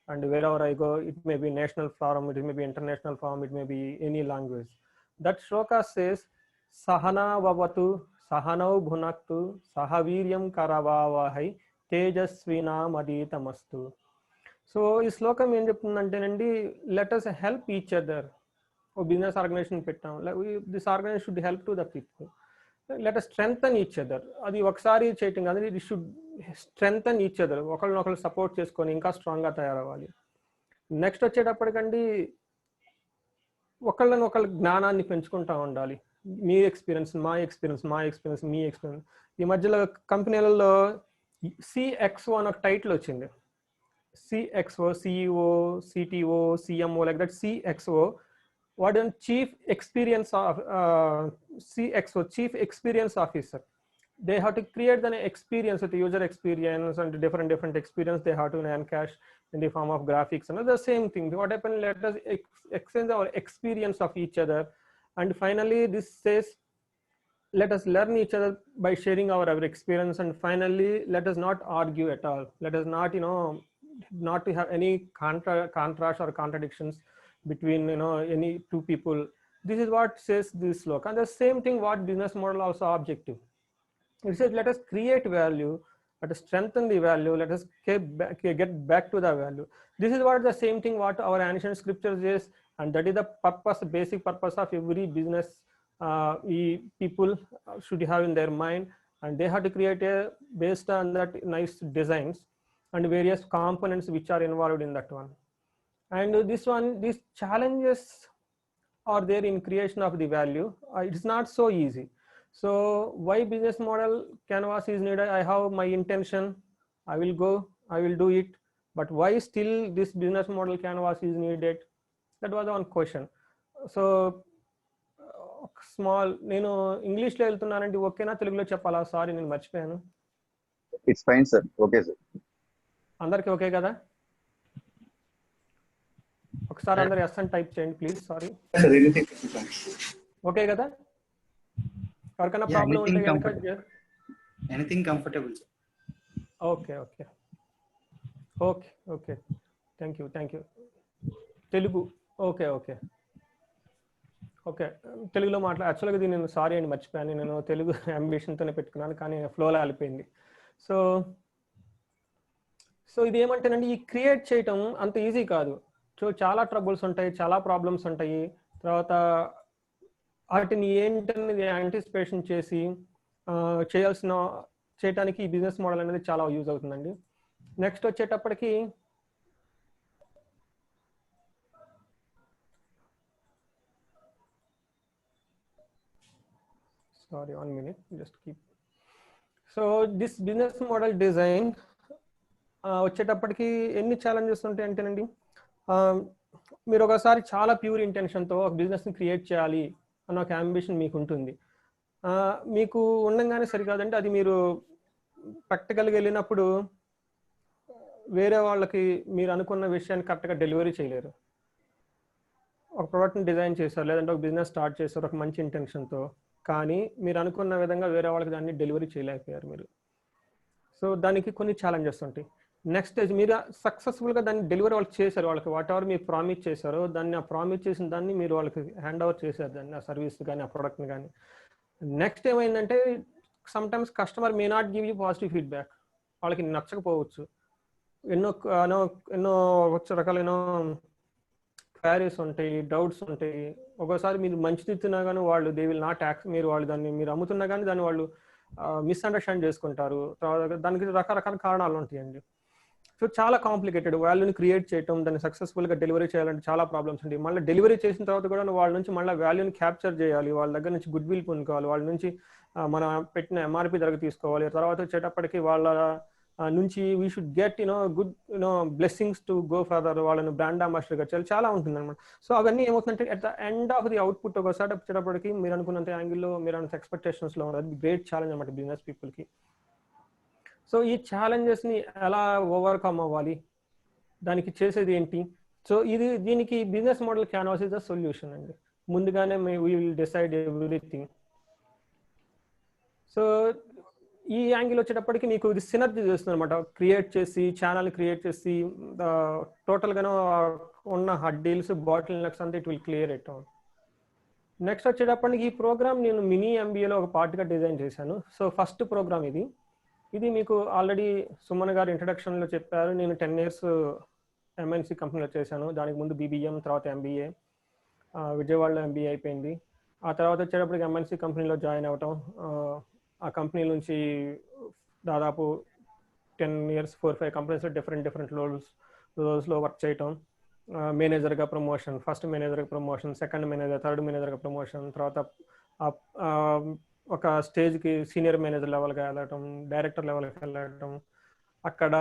C: and wherever I go, it may be national forum, it may be international forum, it may be any language. That sloka says, sahana vavatu sahanau bhunaktu sahaviryam karavavahai tejasvina maditamastu. So ఈ శ్లోకం ఏం చెప్తుందంటేనండి, let us help each other. ఓ business organization పెట్టాం, this organization should help to the people, let us strengthen each other. అది ఒకసారి చేయటం కాదు, it should strengthen each other, ఒకళ్ళనొకళ్ళు సపోర్ట్ చేసుకొని ఇంకా స్ట్రాంగ్గా తయారవ్వాలి. నెక్స్ట్ వచ్చేటప్పటికండి ఒకళ్ళ జ్ఞానాన్ని పెంచుకుంటూ ఉండాలి. మీ ఎక్స్పీరియన్స్, మా ఎక్స్పీరియన్స్, మీ ఎక్స్పీరియన్స్. ఈ మధ్యలో కంపెనీలలో CXO అని ఒక టైటిల్ వచ్చింది. CXO, CEO, CTO, CMO, like that. CXO, what is Chief Experience of CXO, Chief Experience Officer. They have to create an experience with the user experience and different experience. They have to encash in the form of graphics and the same thing. What happened? Let us exchange our experience of each other, and finally this says, let us learn each other by sharing our experience, and finally let us not argue at all. Let us not to have any contrast or contradictions between any two people. This is what says this sloka. And the same thing what business model also objective. It says, let us create value, let us strengthen the value, let us get back to the value. This is what the same thing what our ancient scriptures is, and that is the purpose, basic purpose of every business people should have in their mind, and they have to create a based on that nice designs and various components which are involved in that one. And these challenges are there in creation of the value. It's not so easy. So why business model canvas is needed? I have my intention, I will go, I will do it, but why still this business model canvas is needed? That was one question. So small, నేను ఇంగ్లీష్లో వెళ్తున్నానండి, ఓకేనా? తెలుగులో చెప్పాలా? Sorry, నేను మర్చిపోయాను.
D: It's fine sir. Okay sir. అందరికి okay కదా? ఒకసారి అందరు ఎస్ అని టైప్ చేయండి ప్లీజ్. సారీ, ఓకే కదా? ఎవరికైనా ప్రాబ్లం ఉంటే కనుక anything comfortable. Okay okay okay okay, thank you. Telugu okay okay okay, తెలుగులో యాక్చువల్గా ఇది నేను సారీ అండి మర్చిపోయాను, నేను తెలుగు అంబిషన్తోనే పెట్టుకున్నాను కానీ ఫ్లోలో వెళ్ళిపోయింది. సో ఇది ఏమంటేనండి, ఈ క్రియేట్ చేయటం అంత ఈజీ కాదు. సో చాలా ట్రబుల్స్ ఉంటాయి, చాలా ప్రాబ్లమ్స్ ఉంటాయి. తర్వాత వాటిని ఏంటనేది యాంటిసిపేషన్ చేసి చేయటానికి ఈ బిజినెస్ మోడల్ అనేది చాలా యూజ్ అవుతుందండి. నెక్స్ట్ వచ్చేటప్పటికి sorry, 1 minute, just keep. So this business model design వచ్చేటప్పటికి ఎన్ని ఛాలెంజెస్ ఉంటాయి అంటేనండి,
C: మీరు ఒకసారి చాలా ప్యూర్ ఇంటెన్షన్తో ఒక బిజినెస్ని క్రియేట్ చేయాలి అన్న ఒక అంబిషన్ మీకు ఉంటుంది. మీకు ఉండగానే సరికాదంటే అది మీరు ప్రాక్టికల్గా వెళ్ళినప్పుడు వేరే వాళ్ళకి మీరు అనుకున్న విషయాన్ని కరెక్ట్గా డెలివరీ చేయలేరు. ఒక ప్రోడక్ట్ని డిజైన్ చేశారు, లేదంటే ఒక బిజినెస్ స్టార్ట్ చేశారు ఒక మంచి ఇంటెన్షన్తో, కానీ మీరు అనుకున్న విధంగా వేరే వాళ్ళకి దాన్ని డెలివరీ చేయలేకపోయారు మీరు. సో దానికి కొన్ని ఛాలెంజెస్ ఉంటాయి. నెక్స్ట్ స్టేజ్ మీరు సక్సెస్ఫుల్గా దాన్ని డెలివరీ వాళ్ళకి చేశారు, వాళ్ళకి వాట్ ఎవర్ మీరు ప్రామిస్ చేశారో దాన్ని, ఆ ప్రామిస్ చేసిన దాన్ని మీరు వాళ్ళకి హ్యాండ్ ఓవర్ చేశారు, దాన్ని ఆ సర్వీస్ కానీ ఆ ప్రోడక్ట్ని కానీ. నెక్స్ట్ ఏమైందంటే sometimes customer may not give you positive feedback, వాళ్ళకి నచ్చకపోవచ్చు, ఎన్నో ఎన్నో ఎన్నో రకాలైన క్వారీస్ ఉంటాయి, డౌట్స్ ఉంటాయి. ఒక్కోసారి మీరు మంచిది ఇస్తున్నా కానీ వాళ్ళు దే విల్ నాట్ యాక్ట్, మీరు వాళ్ళు దాన్ని మీరు అమ్ముతున్నా కానీ దాన్ని వాళ్ళు మిస్అండర్స్టాండ్ చేసుకుంటారు. దానికి రకరకాల కారణాలు ఉంటాయండి. సో చాలా కాంప్లికేటెడ్. వాల్యూని క్రియేట్ చేయటం, దాన్ని సక్సెస్ఫుల్గా డెలివరీ చేయాలంటే చాలా ప్రాబ్లమ్స్ ఉంటాయి. మళ్ళీ డెలివరీ చేసిన తర్వాత కూడా వాళ్ళ నుంచి మళ్ళీ వాల్యూని క్యాప్చర్ చేయాలి, వాళ్ళ దగ్గర నుంచి గుడ్ విల్ పొందుకోవాలి, వాళ్ళ నుంచి మనం పెట్టిన ఎంఆర్పి ధరకు తీసుకోవాలి. తర్వాత వచ్చేటప్పటికి వాళ్ళ నుంచి we should get good blessings to go further, వాళ్ళని బ్రాండ్ అంబాసిడర్గా చేయాలి, చాలా ఉంటుంది అనమాట. సో అవన్నీ ఏమవుతుందంటే at the end of the output ఒకసారి వచ్చేటప్పటికి మీరు అనుకున్నంత యాంగిల్లో, మీరు అన్న ఎక్స్పెక్టేషన్స్లో ఉన్నది గ్రేట్ ఛాలెంజ్ అనమాట బిజినెస్ పీపుల్కి. సో ఈ ఛాలెంజెస్ని ఎలా ఓవర్కమ్ అవ్వాలి, దానికి చేసేది ఏంటి? సో దీనికి business model canvas is the solution అండి. ముందుగానే we will decide everything. So ఈ యాంగిల్ వచ్చేటప్పటికి మీకు ఇది సినర్జీ చేస్తుంది అనమాట. క్రియేట్ చేసి, ఛానల్ క్రియేట్ చేసి, టోటల్గానే ఉన్న డీల్స్, బాటిల్ నెక్స్ అంతా it will clear it. Next వచ్చేటప్పటికి ఈ ప్రోగ్రామ్ నేను మినీ ఎంబీఏలో ఒక పార్ట్గా డిజైన్ చేశాను. సో ఫస్ట్ ప్రోగ్రామ్ ఇది మీకు ఆల్రెడీ సుమన్ గారు ఇంట్రడక్షన్లో చెప్పారు. నేను 10 years ఎంఎన్సీ కంపెనీలో చేశాను. దానికి ముందు బీబీఎం, తర్వాత ఎంబీఏ, విజయవాడలో ఎంబీఏ అయిపోయింది. ఆ తర్వాత వచ్చేటప్పటికి ఎంఎన్సీ కంపెనీలో జాయిన్ అవ్వటం, ఆ కంపెనీ నుంచి దాదాపు 10 years 4-5 కంపెనీస్లో డిఫరెంట్ రోల్స్లో వర్క్ చేయటం. మేనేజర్గా ప్రమోషన్, ఫస్ట్ మేనేజర్గా ప్రమోషన్, సెకండ్ మేనేజర్, థర్డ్ మేనేజర్గా ప్రమోషన్, తర్వాత ఒక స్టేజ్కి సీనియర్ మేనేజర్ లెవెల్గా వెళ్ళటం, డైరెక్టర్ లెవెల్కి వెళ్ళటం, అక్కడ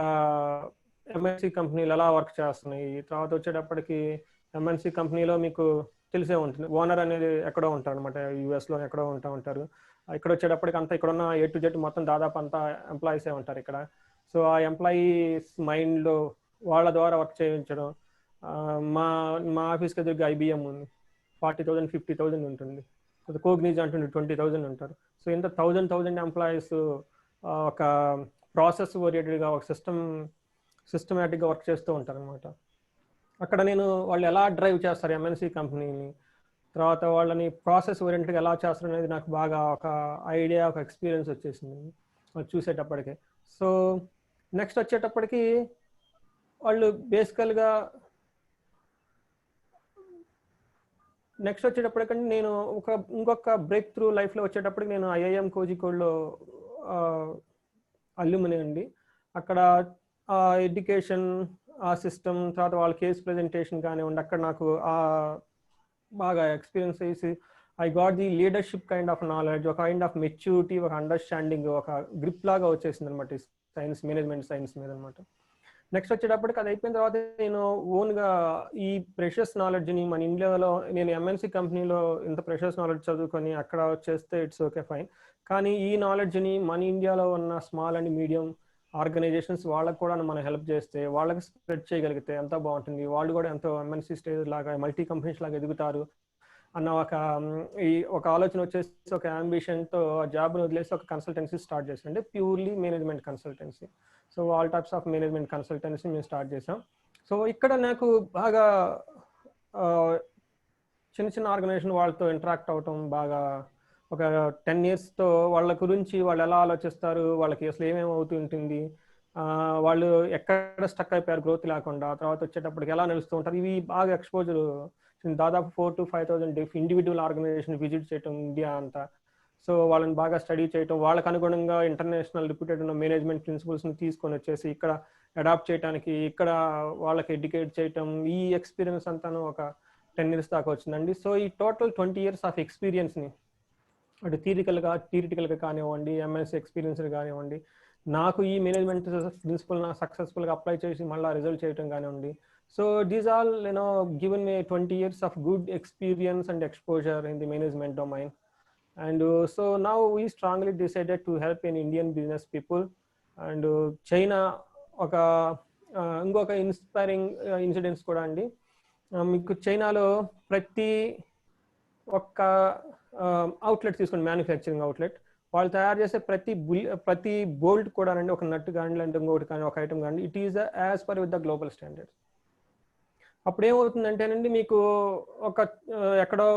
C: ఎంఎన్సీ కంపెనీలు ఎలా వర్క్ చేస్తున్నాయి. తర్వాత వచ్చేటప్పటికి ఎంఎన్సీ కంపెనీలో మీకు తెలిసే ఉంటుంది, ఓనర్ అనేది ఎక్కడో ఉంటారు అనమాట, యూఎస్లో ఎక్కడో ఉంటారు. ఇక్కడ వచ్చేటప్పటికి అంతా ఇక్కడ ఉన్న A to Z మొత్తం దాదాపు అంతా ఎంప్లాయీసే ఉంటారు ఇక్కడ. సో ఆ ఎంప్లాయీస్ మైండ్లో వాళ్ళ ద్వారా వర్క్ చేయించడం. మా ఆఫీస్కి ఎదురుగా IBM ఉంది, 40,000 50,000 ఉంటుంది. కోగ్నిజ్ అంటుండే 20,000 ఉంటారు. సో ఇంత 1000 ఎంప్లాయీస్ ఒక ప్రాసెస్ ఓరియంటెడ్గా, ఒక సిస్టమేటిక్గా వర్క్ చేస్తూ ఉంటారు అనమాట. అక్కడ నేను వాళ్ళు ఎలా డ్రైవ్ చేస్తారు ఎంఎన్సీ కంపెనీని, తర్వాత వాళ్ళని ప్రాసెస్ ఓరియంటెడ్గా ఎలా చేస్తారు అనేది నాకు బాగా ఒక ఐడియా, ఒక ఎక్స్పీరియన్స్ వచ్చేసింది చూసేటప్పటికే. సో నెక్స్ట్ వచ్చేటప్పటికి వాళ్ళు బేసికల్గా వచ్చేటప్పటికంటే నేను ఇంకొక బ్రేక్ త్రూ లైఫ్లో వచ్చేటప్పటికి నేను IIM కోజికోడ్లో అల్యూమిని అండి. అక్కడ ఎడ్యుకేషన్, ఆ సిస్టమ్, తర్వాత వాళ్ళ కేస్ ప్రెజెంటేషన్ కానివ్వండి, అక్కడ నాకు బాగా ఎక్స్పీరియన్స్ చేసి I got the leadership kind of knowledge, ఒక కైండ్ ఆఫ్ మెచ్యూరిటీ, ఒక అండర్స్టాండింగ్, ఒక గ్రిప్ లాగా వచ్చేసింది అనమాట సైన్స్, మేనేజ్మెంట్ సైన్స్ మీద అనమాట. నెక్స్ట్ వచ్చేటప్పటికి అది అయిపోయిన తర్వాత నేను ఓన్గా ఈ ప్రెషస్ నాలెడ్జ్ని మన ఇండియాలో, నేను ఎంఎన్సీ కంపెనీలో ఇంత ప్రెషస్ నాలెడ్జ్ చదువుకొని అక్కడ వచ్చేస్తే ఇట్స్ ఓకే ఫైన్, కానీ ఈ నాలెడ్జ్ని మన ఇండియాలో ఉన్న స్మాల్ అండ్ మీడియం ఆర్గనైజేషన్స్ వాళ్ళకు కూడా మనం హెల్ప్ చేస్తే, వాళ్ళకి స్ప్రెడ్ చేయగలిగితే ఎంత బాగుంటుంది, వాళ్ళు కూడా ఎంతో ఎంఎన్సీ స్టేజ్ లాగా, మల్టీ కంపెనీస్ లాగా ఎదుగుతారు అన్న ఒక ఆలోచన వచ్చేసి, ఒక అంబిషన్తో జాబ్ను వదిలేసి ఒక కన్సల్టెన్సీ స్టార్ట్ చేసాం, అంటే purely management consultancy. So all types of management consultancy మేము స్టార్ట్ చేసాం. సో ఇక్కడ నాకు బాగా చిన్న ఆర్గనైజేషన్ వాళ్ళతో ఇంటరాక్ట్ అవటం, బాగా ఒక 10 yearsతో వాళ్ళ గురించి వాళ్ళు ఎలా ఆలోచిస్తారు, వాళ్ళకి అసలు ఏమేమి అవుతుంటుంది, వాళ్ళు ఎక్కడ స్టక్ అయిపోయారు గ్రోత్ లేకుండా, తర్వాత వచ్చేటప్పటికి ఎలా నడుస్తూ ఉంటారు, ఇవి బాగా ఎక్స్పోజర్. దాదాపు 4,000 to 5,000 ఇండివిజువల్ ఆర్గనైజేషన్ విజిట్ చేయటం ఇండియా అంతా. సో వాళ్ళని బాగా స్టడీ చేయటం, వాళ్ళకి అనుగుణంగా ఇంటర్నేషనల్ రిప్యూటెడ్ ఉన్న మేనేజ్మెంట్ ప్రిన్సిపల్స్ని తీసుకొని వచ్చేసి ఇక్కడ అడాప్ట్ చేయడానికి, ఇక్కడ వాళ్ళకి ఎడ్యుకేట్ చేయటం, ఈ ఎక్స్పీరియన్స్ అంతాను ఒక 10 years దాకా వచ్చిందండి. సో ఈ టోటల్ 20 years ఆఫ్ ఎక్స్పీరియన్స్ని, అటు థియరిటికల్గా కానివ్వండి, ఎంఎస్సీ ఎక్స్పీరియన్స్ కానివ్వండి, నాకు ఈ మేనేజ్మెంట్ ప్రిన్సిపల్ నా సక్సెస్ఫుల్గా అప్లై చేసి మళ్ళీ రిజల్ట్ చేయటం కానివ్వండి. So these all given May 20 years of good experience and exposure in the management domain. And so now we strongly decided to help in Indian business people. And China ఒక ఇంకొక inspiring incidents కూడా అండి. మీకు చైనాలో ప్రతి ఒక్క outlet తీసుకోండి, manufacturing outlet, వాళ్ళు తయారు చేసే ప్రతి బోల్ట్ కూడా అండి, ఒక నట్ కానీ లేదంటే ఇంకొకటి కానీ ఒక ఐటమ్ కానీ, it is as per with the global standards. అప్పుడు ఏమవుతుందంటేనండి, మీకు ఒక ఎక్కడో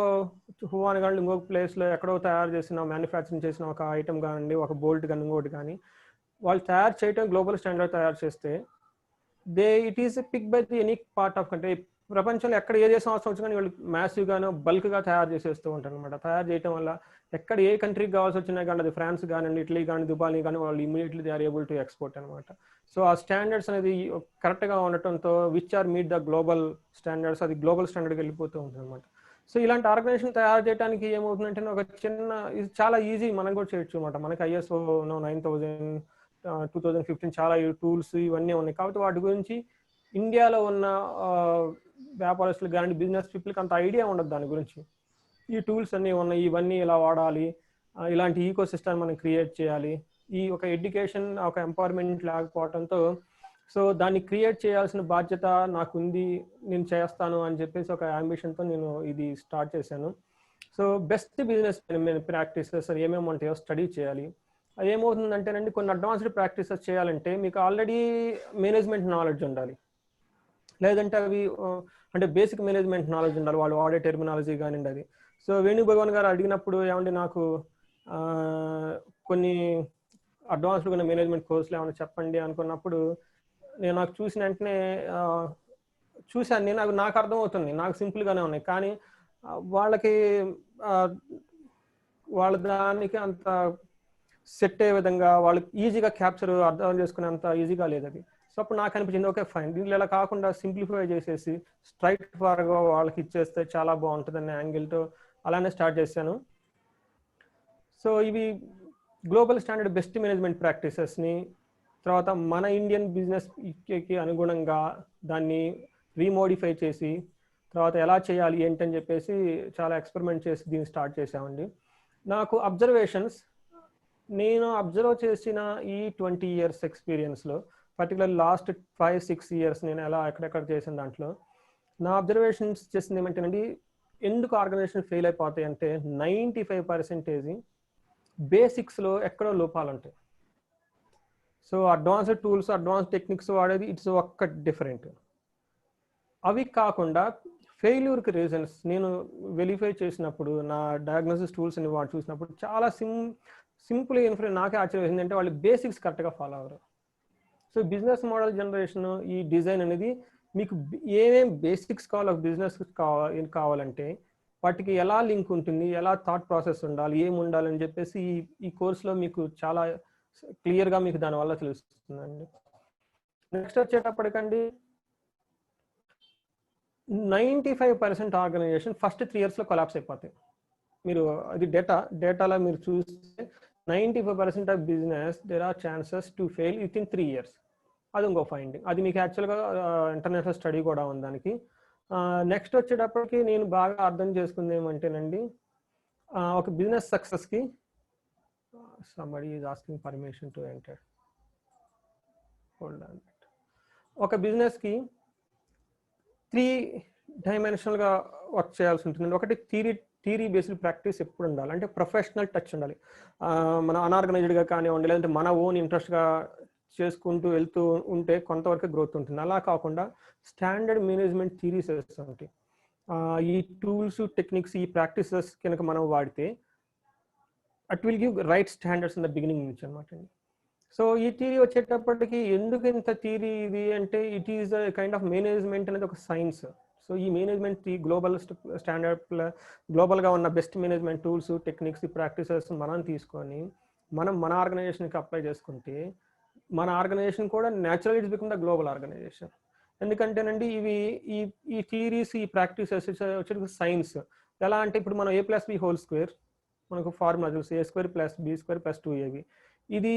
C: హువాన్ కానీ ఇంకొక ప్లేస్లో ఎక్కడో తయారు చేసిన మ్యానుఫ్యాక్చరింగ్ చేసిన ఒక ఐటమ్ కానివ్వండి, ఒక బోల్ట్ కానీ ఇంకొకటి కానీ వాళ్ళు తయారు చేయటం గ్లోబల్ స్టాండర్డ్ తయారు చేస్తే it is pick by the any part of country. ప్రపంచంలో ఎక్కడ ఏ దేశం అవసరం వచ్చినా వాళ్ళు మ్యాసివ్గానో బల్క్గా తయారు చేసేస్తూ ఉంటారు అనమాట. తయారు చేయడం వల్ల ఎక్కడ ఏ కంట్రీకి కావాల్సి వచ్చినా కానీ, అది ఫ్రాన్స్ కానివ్వండి, ఇటలీ కానీ, దుబాయ్ కానీ, వాళ్ళు immediately they are able to export అనమాట. సో ఆ స్టాండర్డ్స్ అనేది కరెక్ట్గా ఉండటంతో which are meet the global standards, అది గ్లోబల్ స్టాండర్డ్కి వెళ్ళిపోతూ ఉంటుంది అనమాట. సో ఇలాంటి ఆర్గనైజేషన్ తయారు చేయడానికి ఏమవుతుందంటే ఒక చిన్న, ఇది చాలా ఈజీ, మనం కూడా చేయొచ్చు అనమాట. మనకి ISO 9000 2015 చాలా టూల్స్ ఇవన్నీ ఉన్నాయి. కాబట్టి వాటి గురించి ఇండియాలో ఉన్న వ్యాపారస్తులు కానీ బిజినెస్ పీపుల్కి అంత ఐడియా ఉండదు దాని గురించి. ఈ టూల్స్ అన్నీ ఉన్నాయి, ఇవన్నీ ఇలా వాడాలి, ఇలాంటి ఈకో సిస్టమ్ మనం క్రియేట్ చేయాలి, ఈ ఒక ఎడ్యుకేషన్ ఒక ఎంపవర్మెంట్ లేకపోవడంతో సో దాన్ని క్రియేట్ చేయాల్సిన బాధ్యత నాకుంది, నేను చేస్తాను అని చెప్పేసి ఒక అంబిషన్తో నేను ఇది స్టార్ట్ చేశాను. సో బెస్ట్ బిజినెస్ ప్రాక్టీసెస్ ఏమేమి ఉంటాయో స్టడీ చేయాలి. అది ఏమవుతుందంటేనండి, కొన్ని అడ్వాన్స్డ్ ప్రాక్టీసెస్ చేయాలంటే మీకు ఆల్రెడీ మేనేజ్మెంట్ నాలెడ్జ్ ఉండాలి, లేదంటే అవి అంటే బేసిక్ మేనేజ్మెంట్ నాలెడ్జ్ ఉండాలి, వాళ్ళు వాడే టెర్మినాలజీ కానివ్వండి అది. సో వేణుభగవాన్ గారు అడిగినప్పుడు ఏమంటే నాకు కొన్ని అడ్వాన్స్డ్ ఉన్న మేనేజ్మెంట్ కోర్సులు ఏమైనా చెప్పండి అనుకున్నప్పుడు నాకు చూసిన వెంటనే చూశాను, నాకు అర్థమవుతుంది, నాకు సింపుల్గానే ఉన్నాయి, కానీ వాళ్ళకి వాళ్ళ దానికి అంత సెట్ అయ్యే విధంగా వాళ్ళకి ఈజీగా క్యాప్చర్ అర్థం చేసుకునేంత ఈజీగా లేదు అది. సో అప్పుడు నాకు అనిపించింది, ఓకే ఫైన్, దీంట్లో ఇలా కాకుండా సింప్లిఫై చేసేసి స్ట్రైట్ ఫార్వర్డ్గా వాళ్ళకి ఇచ్చేస్తే చాలా బాగుంటుంది అనే యాంగిల్తో అలానే స్టార్ట్ చేశాను. సో ఇవి గ్లోబల్ స్టాండర్డ్ బెస్ట్ మేనేజ్మెంట్ ప్రాక్టీసెస్ని తర్వాత మన ఇండియన్ బిజినెస్కి అనుగుణంగా దాన్ని రీమోడిఫై చేసి తర్వాత ఎలా చేయాలి ఏంటని చెప్పేసి చాలా ఎక్స్పెరిమెంట్ చేసి దీన్ని స్టార్ట్ చేసామండి. నాకు అబ్జర్వేషన్స్, నేను అబ్జర్వ్ చేసిన ఈ 20 years ఎక్స్పీరియన్స్లో పర్టికులర్ లాస్ట్ 5-6 years నేను ఎలా ఎక్కడెక్కడ చేసిన దాంట్లో నా అబ్జర్వేషన్స్ చేసింది ఏమంటేనండి, ఎందుకు ఆర్గనైజేషన్ ఫెయిల్ అయిపోతాయి అంటే 95% బేసిక్స్లో ఎక్కడో లోపాలు ఉంటాయి. So advanced tools, advance techniques వాడేది ఇట్స్ ఒక్క డిఫరెంట్. అవి కాకుండా ఫెయిల్యూర్కి రీజన్స్ నేను వెరిఫై చేసినప్పుడు, నా డయాగ్నోసిస్ టూల్స్ అని వాడు చూసినప్పుడు చాలా సింపుల్ నాకే ఆశ్చర్యం వేసింది అంటే వాళ్ళు బేసిక్స్ కరెక్ట్గా ఫాలో అవ్వరు. సో బిజినెస్ మోడల్ జనరేషన్ ఈ డిజైన్ అనేది మీకు ఏమేం బేసిక్స్ కావాలి, బిజినెస్ కావాలంటే వాటికి ఎలా లింక్ ఉంటుంది, ఎలా థాట్ ప్రాసెస్ ఉండాలి, ఏమి ఉండాలని చెప్పేసి ఈ కోర్సులో మీకు చాలా క్లియర్గా మీకు దానివల్ల తెలుస్తుందండి. నెక్స్ట్ వచ్చేటప్పటికండి 95% ఆర్గనైజేషన్ ఫస్ట్ 3 yearsలో కొలాప్స్ అయిపోతాయి. మీరు అది డేటాలో మీరు చూస్తే 95% of business there are chances to fail within 3 years. అది ఇంకో ఫైండింగ్, అది మీకు యాక్చువల్గా ఇంటర్నేషనల్ స్టడీ కూడా ఉంది దానికి. నెక్స్ట్ వచ్చేటప్పటికి నేను బాగా అర్థం చేసుకుంది ఏమంటేనండి, ఒక బిజినెస్ సక్సెస్కి somebody is asking permission to enter. Hold on. ఒక బిజినెస్కి 3 dimensionalగా వర్క్ చేయాల్సి ఉంటుంది. ఒకటి థియరీ బేస్డ్ ప్రాక్టీస్ ఎప్పుడు ఉండాలి అంటే ప్రొఫెషనల్ టచ్ ఉండాలి. మన అన్ఆర్గనైజ్డ్గా కానివ్వండి, లేదంటే మన ఓన్ ఇంట్రెస్ట్గా చేసుకుంటూ వెళ్తూ ఉంటే కొంతవరకు గ్రోత్ ఉంటుంది. అలా కాకుండా స్టాండర్డ్ మేనేజ్మెంట్ థియరీస్ ఉంటాయి. ఈ టూల్స్, టెక్నిక్స్, ఈ ప్రాక్టీసెస్ కనుక మనం వాడితే at will give right standards in the beginning నుంచి అనమాట అండి. సో ఈ థియరీ వచ్చేటప్పటికి ఎందుకు ఇంత థియరీ ఇది అంటే it is a kind of management అనేది ఒక సైన్స్. సో ఈ మేనేజ్మెంట్ గ్లోబల్ స్టాండర్డ్ గ్లోబల్గా ఉన్న బెస్ట్ మేనేజ్మెంట్ టూల్స్, టెక్నిక్స్, ఈ ప్రాక్టీసెస్ మనం తీసుకొని మన ఆర్గనైజేషన్కి అప్లై చేసుకుంటే మన ఆర్గనైజేషన్ కూడా natural it's become the global organization. ఎందుకంటేనండి ఇవి ఈ థియరీస్, ఈ ప్రాక్టీసెస్ వచ్చేది సైన్స్. ఎలా అంటే ఇప్పుడు మనం A+B² మనకు ఫార్ములా తెలుసు, A² + B² + 2AB. ఇది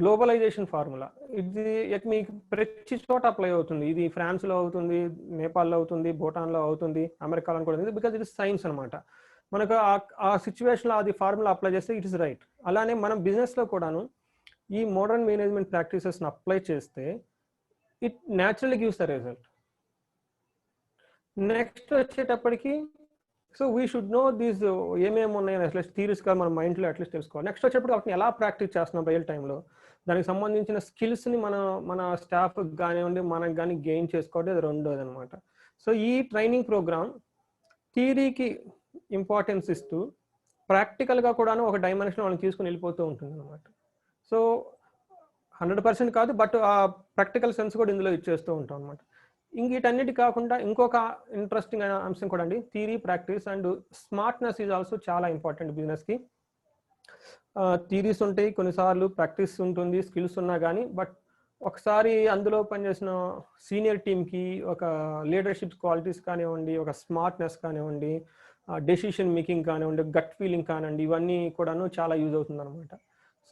C: గ్లోబలైజేషన్ ఫార్ములా. ఇది మీకు ప్రతి చోట అప్లై అవుతుంది. ఇది ఫ్రాన్స్లో అవుతుంది, నేపాల్లో అవుతుంది, భూటాన్లో అవుతుంది, అమెరికాలో కూడా ఉంది. బికాజ్ ఇట్ ఇస్ సైన్స్ అనమాట. మనకు ఆ సిచ్యువేషన్లో అది ఫార్ములా అప్లై చేస్తే ఇట్ ఇస్ రైట్. అలానే మనం బిజినెస్లో కూడాను ఈ మోడర్న్ మేనేజ్మెంట్ ప్రాక్టీసెస్ని అప్లై చేస్తే it naturally gives the result. Next వచ్చేటప్పటికి so we should know these ఏమేమి ఉన్నాయని అట్లీస్ట్ థీరీస్గా మన మైండ్లో అట్లీస్ట్ తెలుసుకోవాలి. నెక్స్ట్ వచ్చేటప్పుడు వాటిని ఎలా ప్రాక్టీస్ చేస్తున్నాం రియల్ టైంలో, దానికి సంబంధించిన స్కిల్స్ని మన స్టాఫ్ కానివ్వండి మనకు కానీ గెయిన్ చేసుకోవడం అది రెండోది అనమాట. సో ఈ ట్రైనింగ్ ప్రోగ్రామ్ థియరీకి ఇంపార్టెన్స్ ఇస్తూ ప్రాక్టికల్గా కూడాను ఒక డైమెన్షన్ వాళ్ళని తీసుకుని వెళ్ళిపోతూ ఉంటుంది అనమాట. సో 100% కాదు, బట్ ఆ ప్రాక్టికల్ సెన్స్ కూడా ఇందులో ఇచ్చేస్తూ ఉంటాం అనమాట. వీటన్నిటి కాకుండా ఇంకొక ఇంట్రెస్టింగ్ అంశం కూడా అండి, theory, practice and smartness is also చాలా ఇంపార్టెంట్ బిజినెస్కి. థియరీస్ ఉంటాయి, కొన్నిసార్లు ప్రాక్టీస్ ఉంటుంది, స్కిల్స్ ఉన్నా కానీ, బట్ ఒకసారి అందులో పనిచేసిన సీనియర్ టీమ్కి ఒక లీడర్షిప్ క్వాలిటీస్ కానివ్వండి, ఒక స్మార్ట్నెస్ కానివ్వండి, డెసిషన్ మేకింగ్ కానివ్వండి, గట్ ఫీలింగ్ కానివ్వండి, ఇవన్నీ కూడాను చాలా యూజ్ అవుతుంది అనమాట.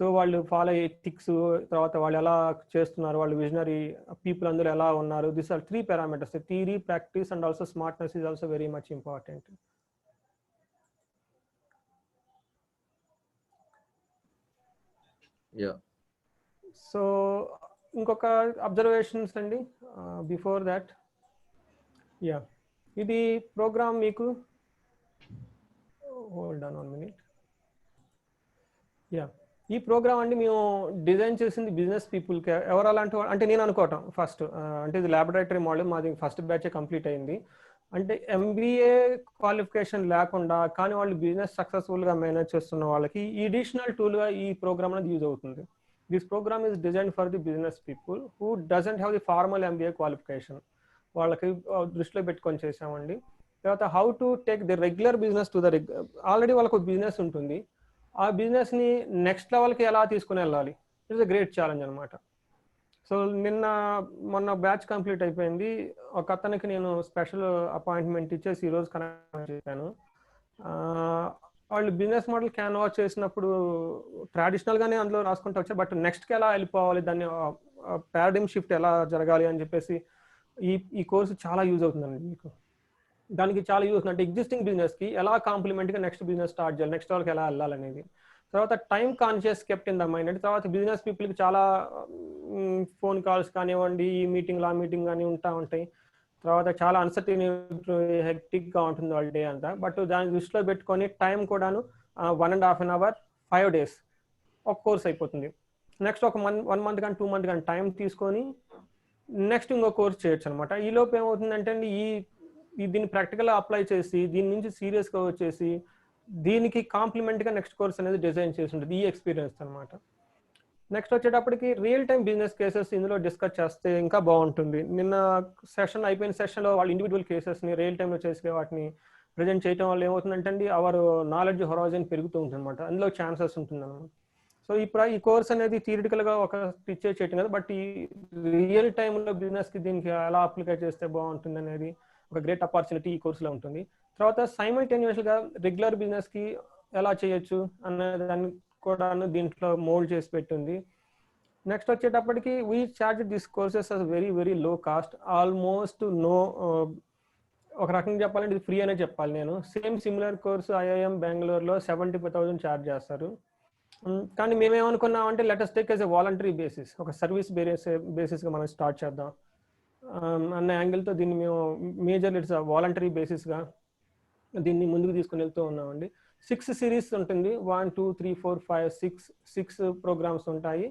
C: సో వాళ్ళు ఫాలో అయ్యే ఎథిక్స్, తర్వాత వాళ్ళు ఎలా చేస్తున్నారు, వాళ్ళు విజనరీ పీపుల్ అందులో ఎలా ఉన్నారు, this are 3 parameters. Theory, practice and also smartness is also very much important. So ఇంకొక అబ్జర్వేషన్స్ అండి బిఫోర్ దాట్. ఇది ప్రోగ్రామ్ మీకు హోల్డ్ ఆన్ 1 minute. ఈ ప్రోగ్రామ్ అండి మేము డిజైన్ చేసింది బిజినెస్ పీపుల్కి. ఎవరు అలాంటి అంటే నేను అనుకోవటం ఫస్ట్ అంటే ఇది ల్యాబొరేటరీ మోడల్, మాది ఫస్ట్ బ్యాచ్ కంప్లీట్ అయింది. అంటే MBA క్వాలిఫికేషన్ లేకుండా కానీ వాళ్ళు బిజినెస్ సక్సెస్ఫుల్గా మేనేజ్ చేస్తున్న వాళ్ళకి ఈ అడిషనల్ టూల్గా ఈ ప్రోగ్రామ్ అనేది యూజ్ అవుతుంది. This programme is design for the business people who doesn't have the formal MBA qualification. వాళ్ళకి దృష్టిలో పెట్టుకొని చేసామండి. తర్వాత how to take the regular business to the already వాళ్ళకు బిజినెస్ ఉంటుంది, ఆ బిజినెస్ని నెక్స్ట్ లెవెల్కి ఎలా తీసుకుని వెళ్ళాలి, ఇట్స్ అ గ్రేట్ ఛాలెంజ్ అనమాట. సో మొన్న బ్యాచ్ కంప్లీట్ అయిపోయింది. ఒక అతనికి నేను స్పెషల్ అపాయింట్మెంట్ ఇచ్చేసి ఈరోజు కనెక్ట్ చేశాను. వాళ్ళు బిజినెస్ మోడల్ క్యాన్వాస్ చేసినప్పుడు ట్రెడిషనల్గానే అందులో రాసుకుంటూ వచ్చారు, బట్ నెక్స్ట్కి ఎలా వెళ్ళిపోవాలి, దాన్ని పారాడిమ్ షిఫ్ట్ ఎలా జరగాలి అని చెప్పేసి ఈ కోర్సు చాలా యూజ్ అవుతుందండి మీకు. దానికి చాలా యూజ్ అవుతుంది. అంటే ఎగ్జిస్టింగ్ బిజినెస్కి ఎలా కాంప్లిమెంట్గా నెక్స్ట్ బిజినెస్ స్టార్ట్ చేయాలి, నెక్స్ట్ వాళ్ళకి ఎలా వెళ్ళాలనేది. తర్వాత time conscious kept in the mind. అంటే తర్వాత బిజినెస్ పీపుల్కి చాలా ఫోన్ కాల్స్ కానివ్వండి, ఈ మీటింగ్ ఆ మీటింగ్ కానీ ఉంటాయి. తర్వాత చాలా అన్సర్టైన్ హెక్టిక్గా ఉంటుంది వాళ్ళ డే అంతా. బట్ దాన్ని దృష్టిలో పెట్టుకొని టైం కూడాను 1.5 hour 5 days ఒక కోర్స్ అయిపోతుంది. నెక్స్ట్ ఒక 1 month కానీ 2 month కానీ టైం తీసుకొని నెక్స్ట్ ఇంకో కోర్స్ చేయొచ్చు అనమాట. ఈ లోపు ఏమవుతుందంటే అండి దీన్ని ప్రాక్టికల్గా అప్లై చేసి దీని నుంచి సీరియస్గా వచ్చేసి దీనికి కాంప్లిమెంట్గా నెక్స్ట్ కోర్స్ అనేది డిజైన్ చేసి ఉంటుంది, ఈ ఎక్స్పీరియన్స్ అనమాట. నెక్స్ట్ వచ్చేటప్పటికి రియల్ టైం బిజినెస్ కేసెస్ ఇందులో డిస్కస్ చేస్తే ఇంకా బాగుంటుంది. నిన్న సెషన్ అయిపోయిన సెషన్లో వాళ్ళు ఇండివిజువల్ కేసెస్ని రియల్ టైంలో చేసే వాటిని ప్రజెంట్ చేయడం వల్ల ఏమవుతుందంటే అండి అవర్ నాలెడ్జ్ హొరైజన్ పెరుగుతూ ఉంటుంది అనమాట, అందులో ఛాన్సెస్ ఉంటుంది అనమాట. సో ఈ కోర్స్ అనేది థియరిటికల్గా ఒక టీచర్ చేయటం కదా, బట్ ఈ రియల్ టైంలో బిజినెస్కి దీనికి ఎలా అప్లికే చేస్తే బాగుంటుంది అనేది ఒక గ్రేట్ ఆపర్చునిటీ ఈ కోర్సులో ఉంటుంది. తర్వాత సైమల్టేనియస్గా రెగ్యులర్ బిజినెస్కి ఎలా చేయొచ్చు అనే దాన్ని కూడా దీంట్లో మోల్డ్ చేసి పెట్టింది. నెక్స్ట్ వచ్చేటప్పటికి we charge this courses as very very low cost, almost no, ఒక రకంగా చెప్పాలంటే ఇది ఫ్రీ అనే చెప్పాలి. నేను సిమిలర్ కోర్సు IIM బెంగళూరులో 75,000 ఛార్జ్ చేస్తారు. కానీ మేమేమనుకున్నామంటే let us take as a voluntary basis, ఒక సర్వీస్ బేసిస్గా మనం స్టార్ట్ చేద్దాం అన్న యాంగిల్తో దీన్ని మేము మేజర్ ఇట్స్ వాలంటరీ బేసిస్గా దీన్ని ముందుకు తీసుకుని వెళ్తూ ఉన్నామండి. 6 series ఉంటుంది, 1 2 3 4 5 6 ప్రోగ్రామ్స్ ఉంటాయి.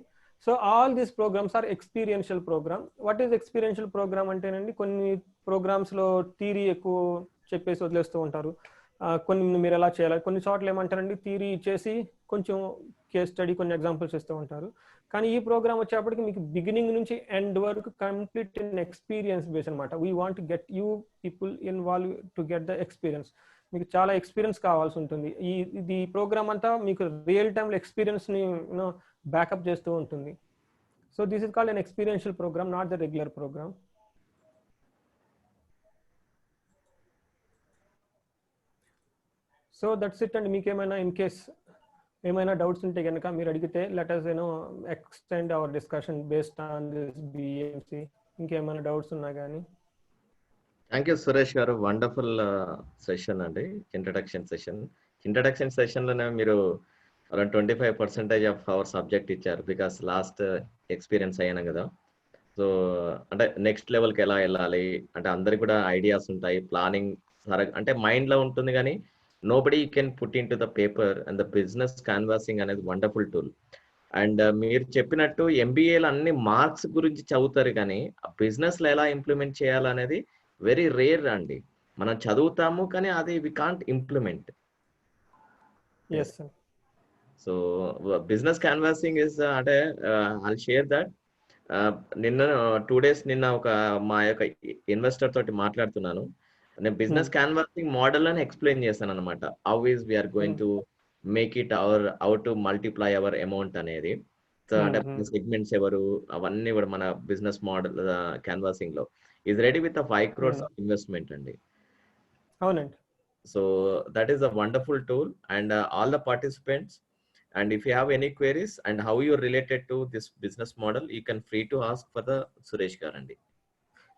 C: So all these programmes are experiential programme. What is experiential programme అంటేనండి, కొన్ని ప్రోగ్రామ్స్లో థియరీ ఎక్కువ చెప్పేసి వదిలేస్తూ ఉంటారు, కొన్ని మీరు ఎలా చేయాలి, కొన్ని చోట్ల ఏమంటారండి థియరీ ఇచ్చేసి కొంచెం కేస్ స్టడీ కొన్ని ఎగ్జాంపుల్స్ ఇస్తూ ఉంటారు. కానీ ఈ ప్రోగ్రామ్ వచ్చేప్పటికి మీకు బిగినింగ్ నుంచి ఎండ్ వరకు కంప్లీట్ ఎక్స్పీరియన్స్ బేస్ అనమాట. We want get you people involve to get the experience. మీకు చాలా ఎక్స్పీరియన్స్ కావాల్సి ఉంటుంది. ఇది ప్రోగ్రామ్ అంతా మీకు రియల్ టైంలో ఎక్స్పీరియన్స్ని బ్యాకప్ చేస్తూ ఉంటుంది. So this is called an experiential programme, not the regular programme. So that's it అండి. మీకేమైనా ఇన్ కేస్ ఏమైనా డౌట్స్ ఉంటే కనుక మీరు అడిగితే let us extend our discussion based on this BMC. ఇంకేమైనా డౌట్స్ ఉన్నా కానీ.
B: థ్యాంక్ యూ సురేష్ గారు, వండర్ఫుల్ సెషన్ అండి, ఇంట్రడక్షన్ సెషన్. ఇంట్రడక్షన్ సెషన్లోనే మీరు అరౌండ్ 25% ఆఫ్ అవర్ సబ్జెక్ట్ ఇచ్చారు, బికాస్ లాస్ట్ ఎక్స్పీరియన్స్ అయ్యాను కదా. సో అంటే నెక్స్ట్ లెవెల్కి ఎలా వెళ్ళాలి అంటే అందరికి కూడా ఐడియాస్ ఉంటాయి, ప్లానింగ్ అంటే మైండ్లో ఉంటుంది, కానీ nobody can put into the paper. And the business canvassing అనేది వండర్ఫుల్ టూల్. అండ్ మీరు చెప్పినట్టు ఎంబీఏలో అన్ని మార్క్స్ గురించి చదువుతారు, కానీ ఆ బిజినెస్లో ఎలా ఇంప్లిమెంట్ చేయాలనేది వెరీ రేర్ అండి. మనం చదువుతాము కానీ అది we can't implement. So business canvassing is అంటే ఐ షేర్ దట్. నిన్న 2 days నిన్న ఒక మా యొక్క ఇన్వెస్టర్ తోటి మాట్లాడుతున్నాను. నేను బిజినెస్ కాన్వాసింగ్ మోడల్ అని ఎక్స్ప్లెయిన్ చేశాను అనమాట. How is we are going to make it our how to multiply our amount అనేది. సో అంటే సెగ్మెంట్స్ ఎవరు అవన్నీ కూడా మన బిజినెస్ మోడల్ కాన్వాసింగ్ లో is ready with 5 crores of investment అండి.
C: అవునండి.
B: So that is a wonderful tool. And all the participants, and if you have any queries and how you related to this business model, you can free to ask for the Suresh Garandi.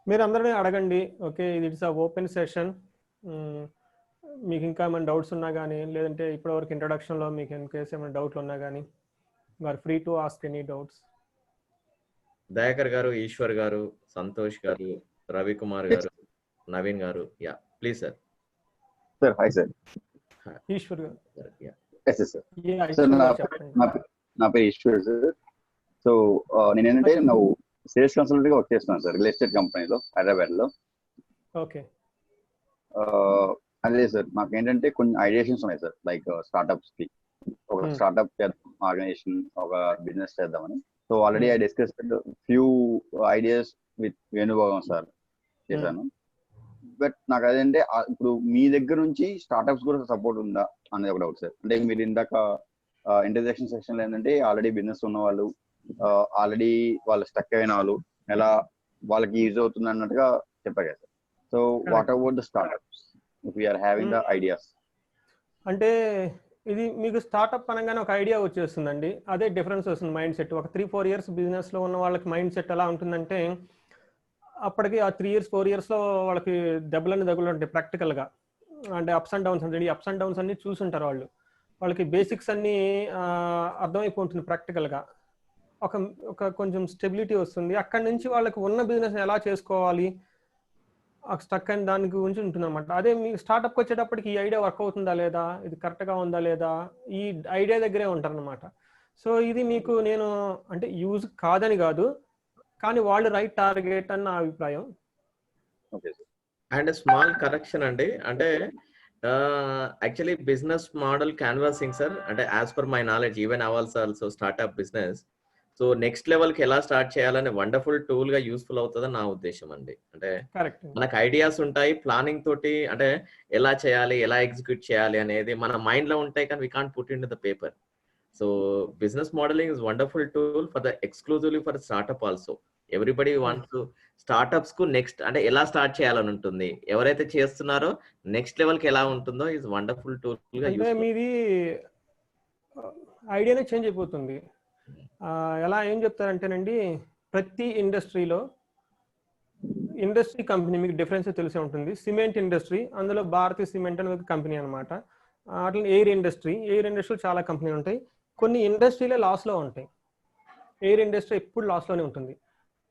C: మీరు అందరినీ అడగండి. Okay, it's a open session. మీకు ఇంకా ఏమైనా doubts ఉన్నా కానీ, లేదంటే ఇప్పటివరకు ఇంట్రడక్షన్లో మీకు ఇన్కేస్ ఏమైనా డౌట్లు ఉన్నా కానీ are free to ask any doubts.
B: Dayakar garu, Eshwar గారు, సంతోష్ గారు, Ravi Kumar garu, Naveen garu, yeah please sir.
E: Sir hi sir.
C: Eshwar garu.
B: Yeah
E: నా పేరు ఈశ్వర్ సార్. సో నేను ఏంటంటే నువ్వు సేల్స్ కన్సల్టెంట్ గా వర్క్ చేస్తున్నాను సార్, రియల్ ఎస్టేట్ కంపెనీలో హైదరాబాద్ లో.
C: ఓకే.
E: అదే సార్, నాకు ఏంటంటే కొన్ని ఐడియాషన్స్ ఉన్నాయి సార్, లైక్ స్టార్ట్అప్స్ కి ఒక స్టార్ట్అప్ చేద్దాం, ఆర్గనైజేషన్ ఒక బిజినెస్ చేద్దామని. So already I discussed few ideas with Venubhagam sir చేశాను. బట్ నాకు అదేంటే ఇప్పుడు మీ దగ్గర నుంచి స్టార్ట్అప్స్ కూడా సపోర్ట్ ఉందా అనేది ఒక డౌట్ సార్. అంటే మీరు ఇందాక ఇంట్రడక్షన్ సెక్షన్ లో ఏంటంటే ఆల్రెడీ బిజినెస్ ఉన్న వాళ్ళు, ఆల్రెడీ వాళ్ళు స్టక్ అయిన వాళ్ళు ఎలా వాళ్ళకి యూజ్ అవుతుంది అన్నట్టుగా చెప్పారు కదా sir. So what about the startups if we are having the ideas?
C: అంటే ఇది మీకు స్టార్ట్అప్ అనగానే ఒక ఐడియా వచ్చేస్తుందండి, అదే డిఫరెన్స్ వస్తుంది మైండ్ సెట్. ఒక 3-4 years బిజినెస్ లో ఉన్న వాళ్ళకి మైండ్ సెట్ ఎలా ఉంటుందంటే, అప్పటికి ఆ 3 years 4 years లో వాళ్ళకి దెబ్బలు ఉంటాయి ప్రాక్టికల్గా. అంటే అప్స్ అండ్ డౌన్స్ అంటే ఈ అప్స్ అండ్ డౌన్స్ అన్ని చూసుంటారు వాళ్ళు. వాళ్ళకి బేసిక్స్ అన్ని అర్థమైపోతుంది ప్రాక్టికల్గా. ఒక కొంచెం స్టెబిలిటీ వస్తుంది. అక్కడి నుంచి వాళ్ళకి ఉన్న బిజినెస్ ఎలా చేసుకోవాలి స్టక్ అయిన దాని గురించి ఉంటుంది అనమాట. అదే మీ స్టార్ట్అప్కి వచ్చేటప్పటికి ఈ ఐడియా వర్క్ అవుతుందా లేదా, ఇది కరెక్ట్గా ఉందా లేదా, ఈ ఐడియా దగ్గరే ఉంటారనమాట. సో ఇది మీకు నేను అంటే యూజ్ కాదని కాదు, కానీ వాళ్ళు రైట్ టార్గెట్ అని నా అభిప్రాయం.
B: అండ్ స్మాల్ కరెక్షన్ అండి, అంటే actually business model canvassing sir, అంటే as per my knowledge even also startup business. So next level కి ఎలా స్టార్ట్ చేయాలని వండర్ఫుల్ టూల్ గా యూస్ఫుల్ అవుతుందని నా ఉద్దేశం అండి. అంటే మనకు ఐడియాస్ ఉంటాయి, ప్లానింగ్ తోటి అంటే ఎలా చేయాలి, ఎలా ఎగ్జిక్యూట్ చేయాలి అనేది మన మైండ్ లో ఉంటాయి, కానీ we can't put into the paper. So business modelling is wonderful tool for the exclusively for startup also. Everybody wants to startups కు నెక్స్ట్ అంటే ఎలా స్టార్ట్ చేయాలని ఉంటుంది, ఎవరైతే చేస్తున్నారో నెక్స్ట్ లెవెల్ కి ఎలా ఉంటుందో ఇస్ వండర్ఫుల్ టూల్ గా.
C: మీది ఐడియానే చేంజ్ అయిపోతుంది. ఎలా ఏం చెప్తారంటేనండి, ప్రతి ఇండస్ట్రీలో ఇండస్ట్రీ కంపెనీ మీకు డిఫరెన్స్ తెలిసే ఉంటుంది. సిమెంట్ ఇండస్ట్రీ, అందులో భారతీయ సిమెంట్ అనేది ఒక కంపెనీ అనమాట. అట్లా ఎయిర్ ఇండస్ట్రీలో చాలా కంపెనీలు ఉంటాయి. కొన్ని ఇండస్ట్రీలే లాస్లో ఉంటాయి. ఎయిర్ ఇండస్ట్రీ ఎప్పుడు లాస్లోనే ఉంటుంది,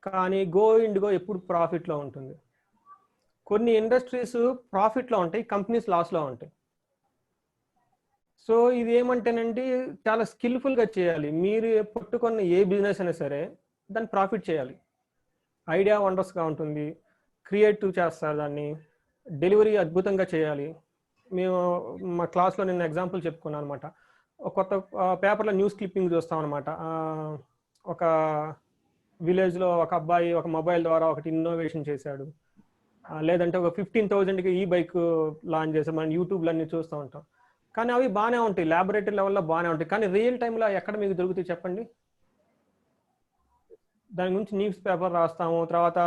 C: కానీ గో ఇండిగో ఎప్పుడు ప్రాఫిట్లో ఉంటుంది. కొన్ని ఇండస్ట్రీస్ ప్రాఫిట్లో ఉంటాయి, కంపెనీస్ లాస్లో ఉంటాయి. సో ఇది ఏమంటేనండి చాలా స్కిల్ఫుల్గా చేయాలి. మీరు పట్టుకున్న ఏ బిజినెస్ అయినా సరే దాన్ని ప్రాఫిట్ చేయాలి. ఐడియా వండర్స్గా ఉంటుంది, క్రియేటివ్ చేస్తారు, దాన్ని డెలివరీ అద్భుతంగా చేయాలి. మేము మా క్లాస్లో నిన్న ఎగ్జాంపుల్ చెప్పుకున్నాను అనమాట. కొత్త పేపర్లో న్యూస్ క్లిప్పింగ్ చూస్తాం అనమాట. ఒక విలేజ్లో ఒక అబ్బాయి ఒక మొబైల్ ద్వారా ఒకటి ఇన్నోవేషన్ చేశాడు, లేదంటే ఒక 15,000కి ఈ బైక్ లాంచ్ చేసాం. మనం యూట్యూబ్లో అన్ని చూస్తూ ఉంటాం, కానీ అవి బాగానే ఉంటాయి, ల్యాబొరేటరీ లెవెల్లో బాగానే ఉంటాయి. కానీ రియల్ టైంలో ఎక్కడ మీకు దొరుకుతాయి చెప్పండి? దాని గురించి న్యూస్ పేపర్ రాస్తాము, తర్వాత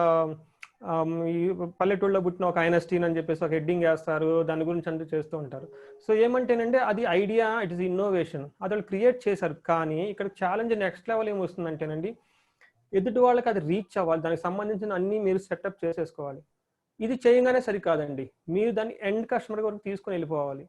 C: ఈ పల్లెటూళ్ళలో పుట్టిన ఒక ఐన్స్టీన్ అని చెప్పేసి ఒక హెడ్డింగ్ వేస్తారు, దాని గురించి అంతా చేస్తూ ఉంటారు. సో ఏమంటేనంటే అది ఐడియా, ఇట్ ఇస్ ఇన్నోవేషన్, అది వాళ్ళు క్రియేట్ చేశారు. కానీ ఇక్కడ ఛాలెంజ్ నెక్స్ట్ లెవెల్ ఏమొస్తుందంటేనండి, ఎదుటి వాళ్ళకి అది రీచ్ అవ్వాలి, దానికి సంబంధించిన అన్ని మీరు సెటప్ చేసేసుకోవాలి. ఇది చేయగానే సరికాదండి, మీరు దాన్ని ఎండ్ కస్టమర్ వరకు తీసుకొని వెళ్ళిపోవాలి.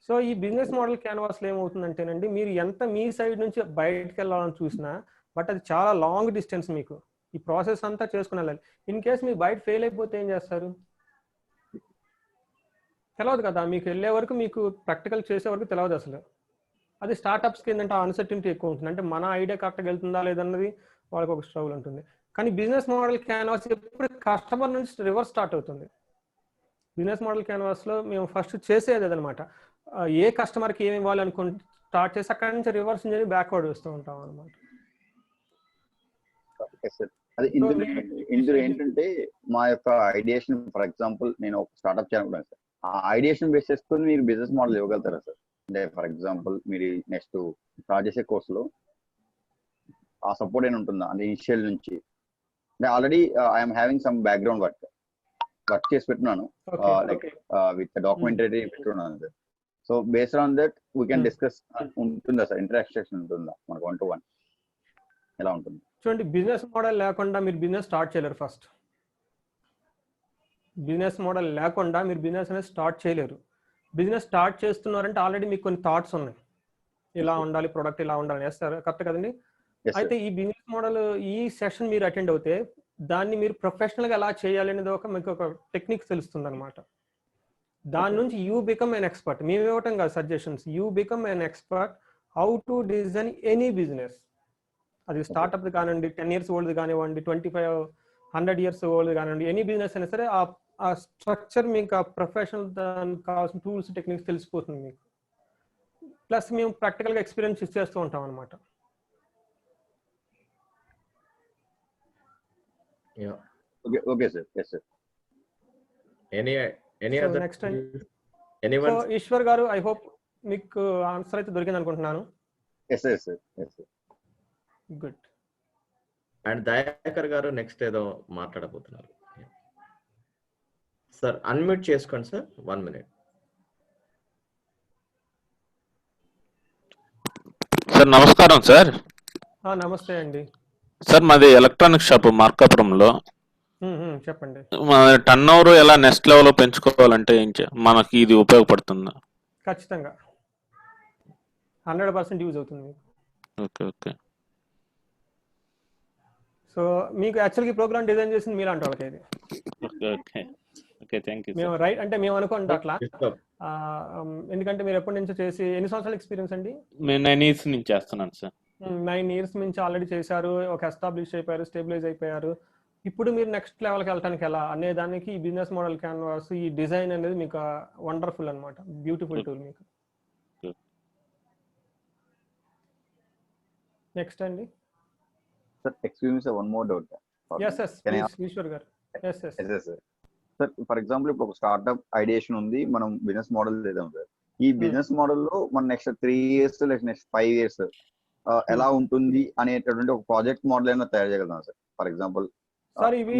C: సో ఈ బిజినెస్ మోడల్ క్యాన్వాస్లో ఏమవుతుందంటేనండి, మీరు ఎంత మీ సైడ్ నుంచి బయటకు వెళ్ళాలని చూసినా, బట్ అది చాలా లాంగ్ డిస్టెన్స్. మీకు ఈ ప్రాసెస్ అంతా చేసుకుని వెళ్ళాలి. ఇన్ కేస్ మీరు బయట ఫెయిల్ అయిపోతే ఏం చేస్తారు? తెలియదు కదా, మీకు వెళ్ళే వరకు, మీకు ప్రాక్టికల్ చేసే వరకు తెలియదు అసలు. అది స్టార్ట్అప్స్కి ఏంటంటే అన్సర్టినిటీ ఎక్కువ ఉంటుంది. అంటే మన ఐడియా కరెక్ట్గా వెళ్తుందా లేదన్నది వాళ్ళకి ఒక స్ట్రగుల్ ఉంటుంది. కానీ బిజినెస్ మోడల్ క్యాన్వాస్ ఎప్పుడు కస్టమర్ నుంచి రివర్స్ స్టార్ట్ అవుతుంది. బిజినెస్ మోడల్ క్యాన్వాస్లో మేము ఫస్ట్ చేసేది అదనమాట, ఏ కస్టమర్కి ఏమి ఇవ్వాలి అనుకుంటే స్టార్ట్ చేసి అక్కడి నుంచి రివర్స్ ఇంజనీరింగ్ బ్యాక్వర్డ్ వస్తూ ఉంటాం అనమాట.
E: అది ఇందులో ఏంటంటే మా యొక్క ఐడియేషన్, ఫర్ ఎగ్జాంపుల్ నేను ఒక స్టార్ట్అప్ చేయాలనుకున్నాను సార్, ఆ ఐడియేషన్ బేస్ చేసుకుని మీరు బిజినెస్ మోడల్ ఇవ్వగలుగుతారా సార్? అంటే ఫర్ ఎగ్జాంపుల్ మీరు నెక్స్ట్ స్టార్ట్ చేసే కోర్సులో ఆ సపోర్ట్ ఏమి ఉంటుందా అంటే ఇనిషియల్ నుంచి? అంటే already I'm having some background work చేసి పెట్టున్నాను, లైక్ విత్ డాక్యుమెంటరీ పెట్టున్నాను sir. So based on that we can discuss. ఉంటుందా సార్ ఇంటరాక్షన్ ఉంటుందా మనకు 1-to-1? ఎలా ఉంటుంది?
C: చూడండి, బిజినెస్ మోడల్ లేకుండా మీరు బిజినెస్ స్టార్ట్ చేయలేరు. ఫస్ట్ బిజినెస్ మోడల్ లేకుండా మీరు బిజినెస్ అనేది స్టార్ట్ చేయలేరు. బిజినెస్ స్టార్ట్ చేస్తున్నారంటే ఆల్రెడీ మీకు కొన్ని థాట్స్ ఉన్నాయి, ఇలా ఉండాలి, ప్రొడక్ట్ ఇలా ఉండాలి, వేస్తారు, కరెక్ట్ కదండి? అయితే ఈ బిజినెస్ మోడల్, ఈ సెషన్ మీరు అటెండ్ అవుతే దాన్ని మీరు ప్రొఫెషనల్గా ఎలా చేయాలి అనేది మీకు ఒక టెక్నిక్ తెలుస్తుంది అనమాట. దాని నుంచి యూ బికమ్ ఎన్ ఎక్స్పర్ట్. మేము ఇవ్వటం కాదు suggestions, you become an expert how to design any business. అది స్టార్ట్అప్ కానివ్వండి, 10 years ఓల్డ్ కానివ్వండి, 25-100 years ఓల్డ్ కానివ్వండి, ఎనీ బిజినెస్ అయినా సరే ఆ స్ట్రక్చర్ మీకు, ఆ ప్రొఫెషనల్ దానికి కావాల్సిన టూల్స్, టెక్నిక్స్ తెలిసిపోతుంది మీకు. ప్లస్ మేము ప్రాక్టికల్గా ఎక్స్పీరియన్స్ ఇచ్చేస్తూ ఉంటాం అనమాట.
E: Okay sir. Yes sir.
B: Any other?
C: Next అండి,
B: Anyone?
C: So Eshwar garu, I hope మీకు ఆన్సర్ అయితే దొరికింది అనుకుంటున్నాను.
E: Yes sir. Yes sir.
C: Good.
B: And Dayakar garu next ఏదో మాట్లాడబోతున్నారు సార్. అన్మ్యూట్ చేసుకోండి సార్, 1 minute.
F: సార్ నమస్కారం సార్.
C: నమస్తే అండి
F: సార్, మాది ఎలక్ట్రానిక్ షాప్ మార్కాపురంలో.
C: చెప్పండి.
F: టర్న్ ఓవర్ ఎలా నెక్స్ట్ లెవెల్ పెంచుకోవాలంటే మనకి ఇది ఉపయోగపడుతుందా?
C: ఖచ్చితంగా 100% యూజ్ అవుతుంది మీకు.
F: Okay okay.
C: సో మీకు యాక్చువల్గా ప్రోగ్రామ్ డిజైన్ చేసింది మీరు అంటే వాళ్ళకి ఇది.
F: Okay okay okay, thank you.
C: మేము రైట్ అంటే మేము అనుకోండి అట్లా, ఎందుకంటే మీరు ఎప్పటి నుంచో చేసి, ఎన్ని సంవత్సరాల ఎక్స్పీరియన్స్ అండి?
F: నేను 9 years నుంచి చేస్తున్నాను సార్.
C: 9 years నుంచి ఆల్రెడీ చేశారు, ఒక ఎస్టాబ్లిష్ అయిపోయారు, స్టేబిలైజ్ అయిపోయారు. ఇప్పుడు మీరు నెక్స్ట్ లెవెల్కి వెళ్ళడానికి ఎలా అనే దానికి ఈ బిజినెస్ మోడల్ క్యాన్వాస్, ఈ డిజైన్ అనేది మీకు వండర్ఫుల్ అనమాట, బ్యూటిఫుల్ టూల్ మీకు. నెక్స్ట్ అండి.
E: Sir excuse me sir, one more doubt.
C: yes please Eshwar garu. yes
E: sir. For example ఇప్పుడు ఒక స్టార్ట్అప్ ఐడియేషన్ ఉంది, మనం బిజినెస్ మోడల్ చేద్దాం సార్. ఈ బిజినెస్ మోడల్లో మన నెక్స్ట్ 3 years లేక నెక్స్ట్ 5 years ఎలా ఉంటుంది అనేటటువంటి ఒక ప్రాజెక్ట్ మోడల్ అయినా తయారు చేయగలుగుతాం సార్. ఫర్ ఎగ్జాంపుల్
C: సార్, ఇవి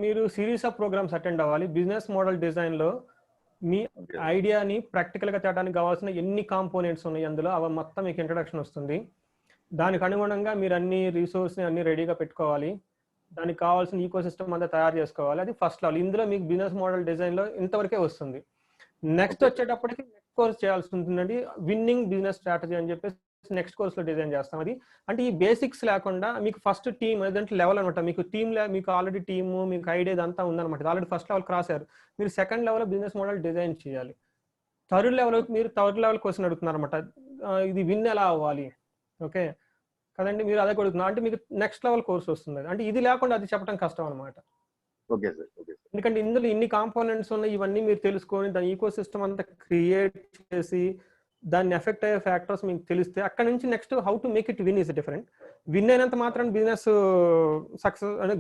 C: మీరు సిరీస్ ఆఫ్ ప్రోగ్రామ్స్ అటెండ్ అవ్వాలి. బిజినెస్ మోడల్ డిజైన్ లో మీ ఐడియాని ప్రాక్టికల్ గా తేడానికి కావాల్సిన ఎన్ని కాంపోనెంట్స్ ఉన్నాయి అందులో, అవి మొత్తం మీకు ఇంట్రడక్షన్ వస్తుంది. దానికి అనుగుణంగా మీరు అన్ని రిసోర్స్ అన్ని రెడీగా పెట్టుకోవాలి. దానికి కావాల్సిన ఈకో సిస్టమ్ అంతా తయారు చేసుకోవాలి. అది ఫస్ట్ లెవెల్. ఇందులో మీకు బిజినెస్ మోడల్ డిజైన్ లో ఇంతవరకే వస్తుంది. నెక్స్ట్ వచ్చేటప్పటికి నెక్స్ట్ కోర్స్ చేయాల్సి ఉంటుందండి, విన్నింగ్ బిజినెస్ స్ట్రాటజీ అని చెప్పేసి నెక్స్ట్ కోర్స్ లో డిజైన్ చేస్తాం. అది అంటే ఈ బేసిక్స్ లేకుండా మీకు ఫస్ట్ టీమ్ ఏదంటే లెవెల్ అనమాట. మీకు టీమ్ మీకు ఆల్రెడీ టీమ్, మీకు ఐడియా అంతా ఉందన్నమాట. ఆల్రెడీ ఫస్ట్ లెవెల్ క్రాస్ అయ్యారు. మీరు second level business model design చేయాలి. థర్డ్ లెవెల్ క్వశ్చన్ అడుగుతున్నారు అనమాట, ఇది విన్ ఎలా అవ్వాలి? ఓకే కదండి, మీరు అదే అడుగుతున్నారు అంటే మీకు నెక్స్ట్ లెవెల్ కోర్స్ వస్తుంది. అంటే ఇది లేకుండా అది చెప్పడం కష్టం అనమాట. ఎందుకంటే ఇందులో ఇన్ని కాంపోనెంట్స్ ఉన్నాయి, ఇవన్నీ మీరు తెలుసుకొని దాని ఈకో సిస్టమ్ అంతా క్రియేట్ చేసి దాన్ని ఎఫెక్ట్ అయ్యే ఫ్యాక్టర్స్ మీకు తెలిస్తే అక్కడ నుంచి next how to make it win is different. Win అయినంత మాత్రం బిజినెస్ సక్సెస్ అంటే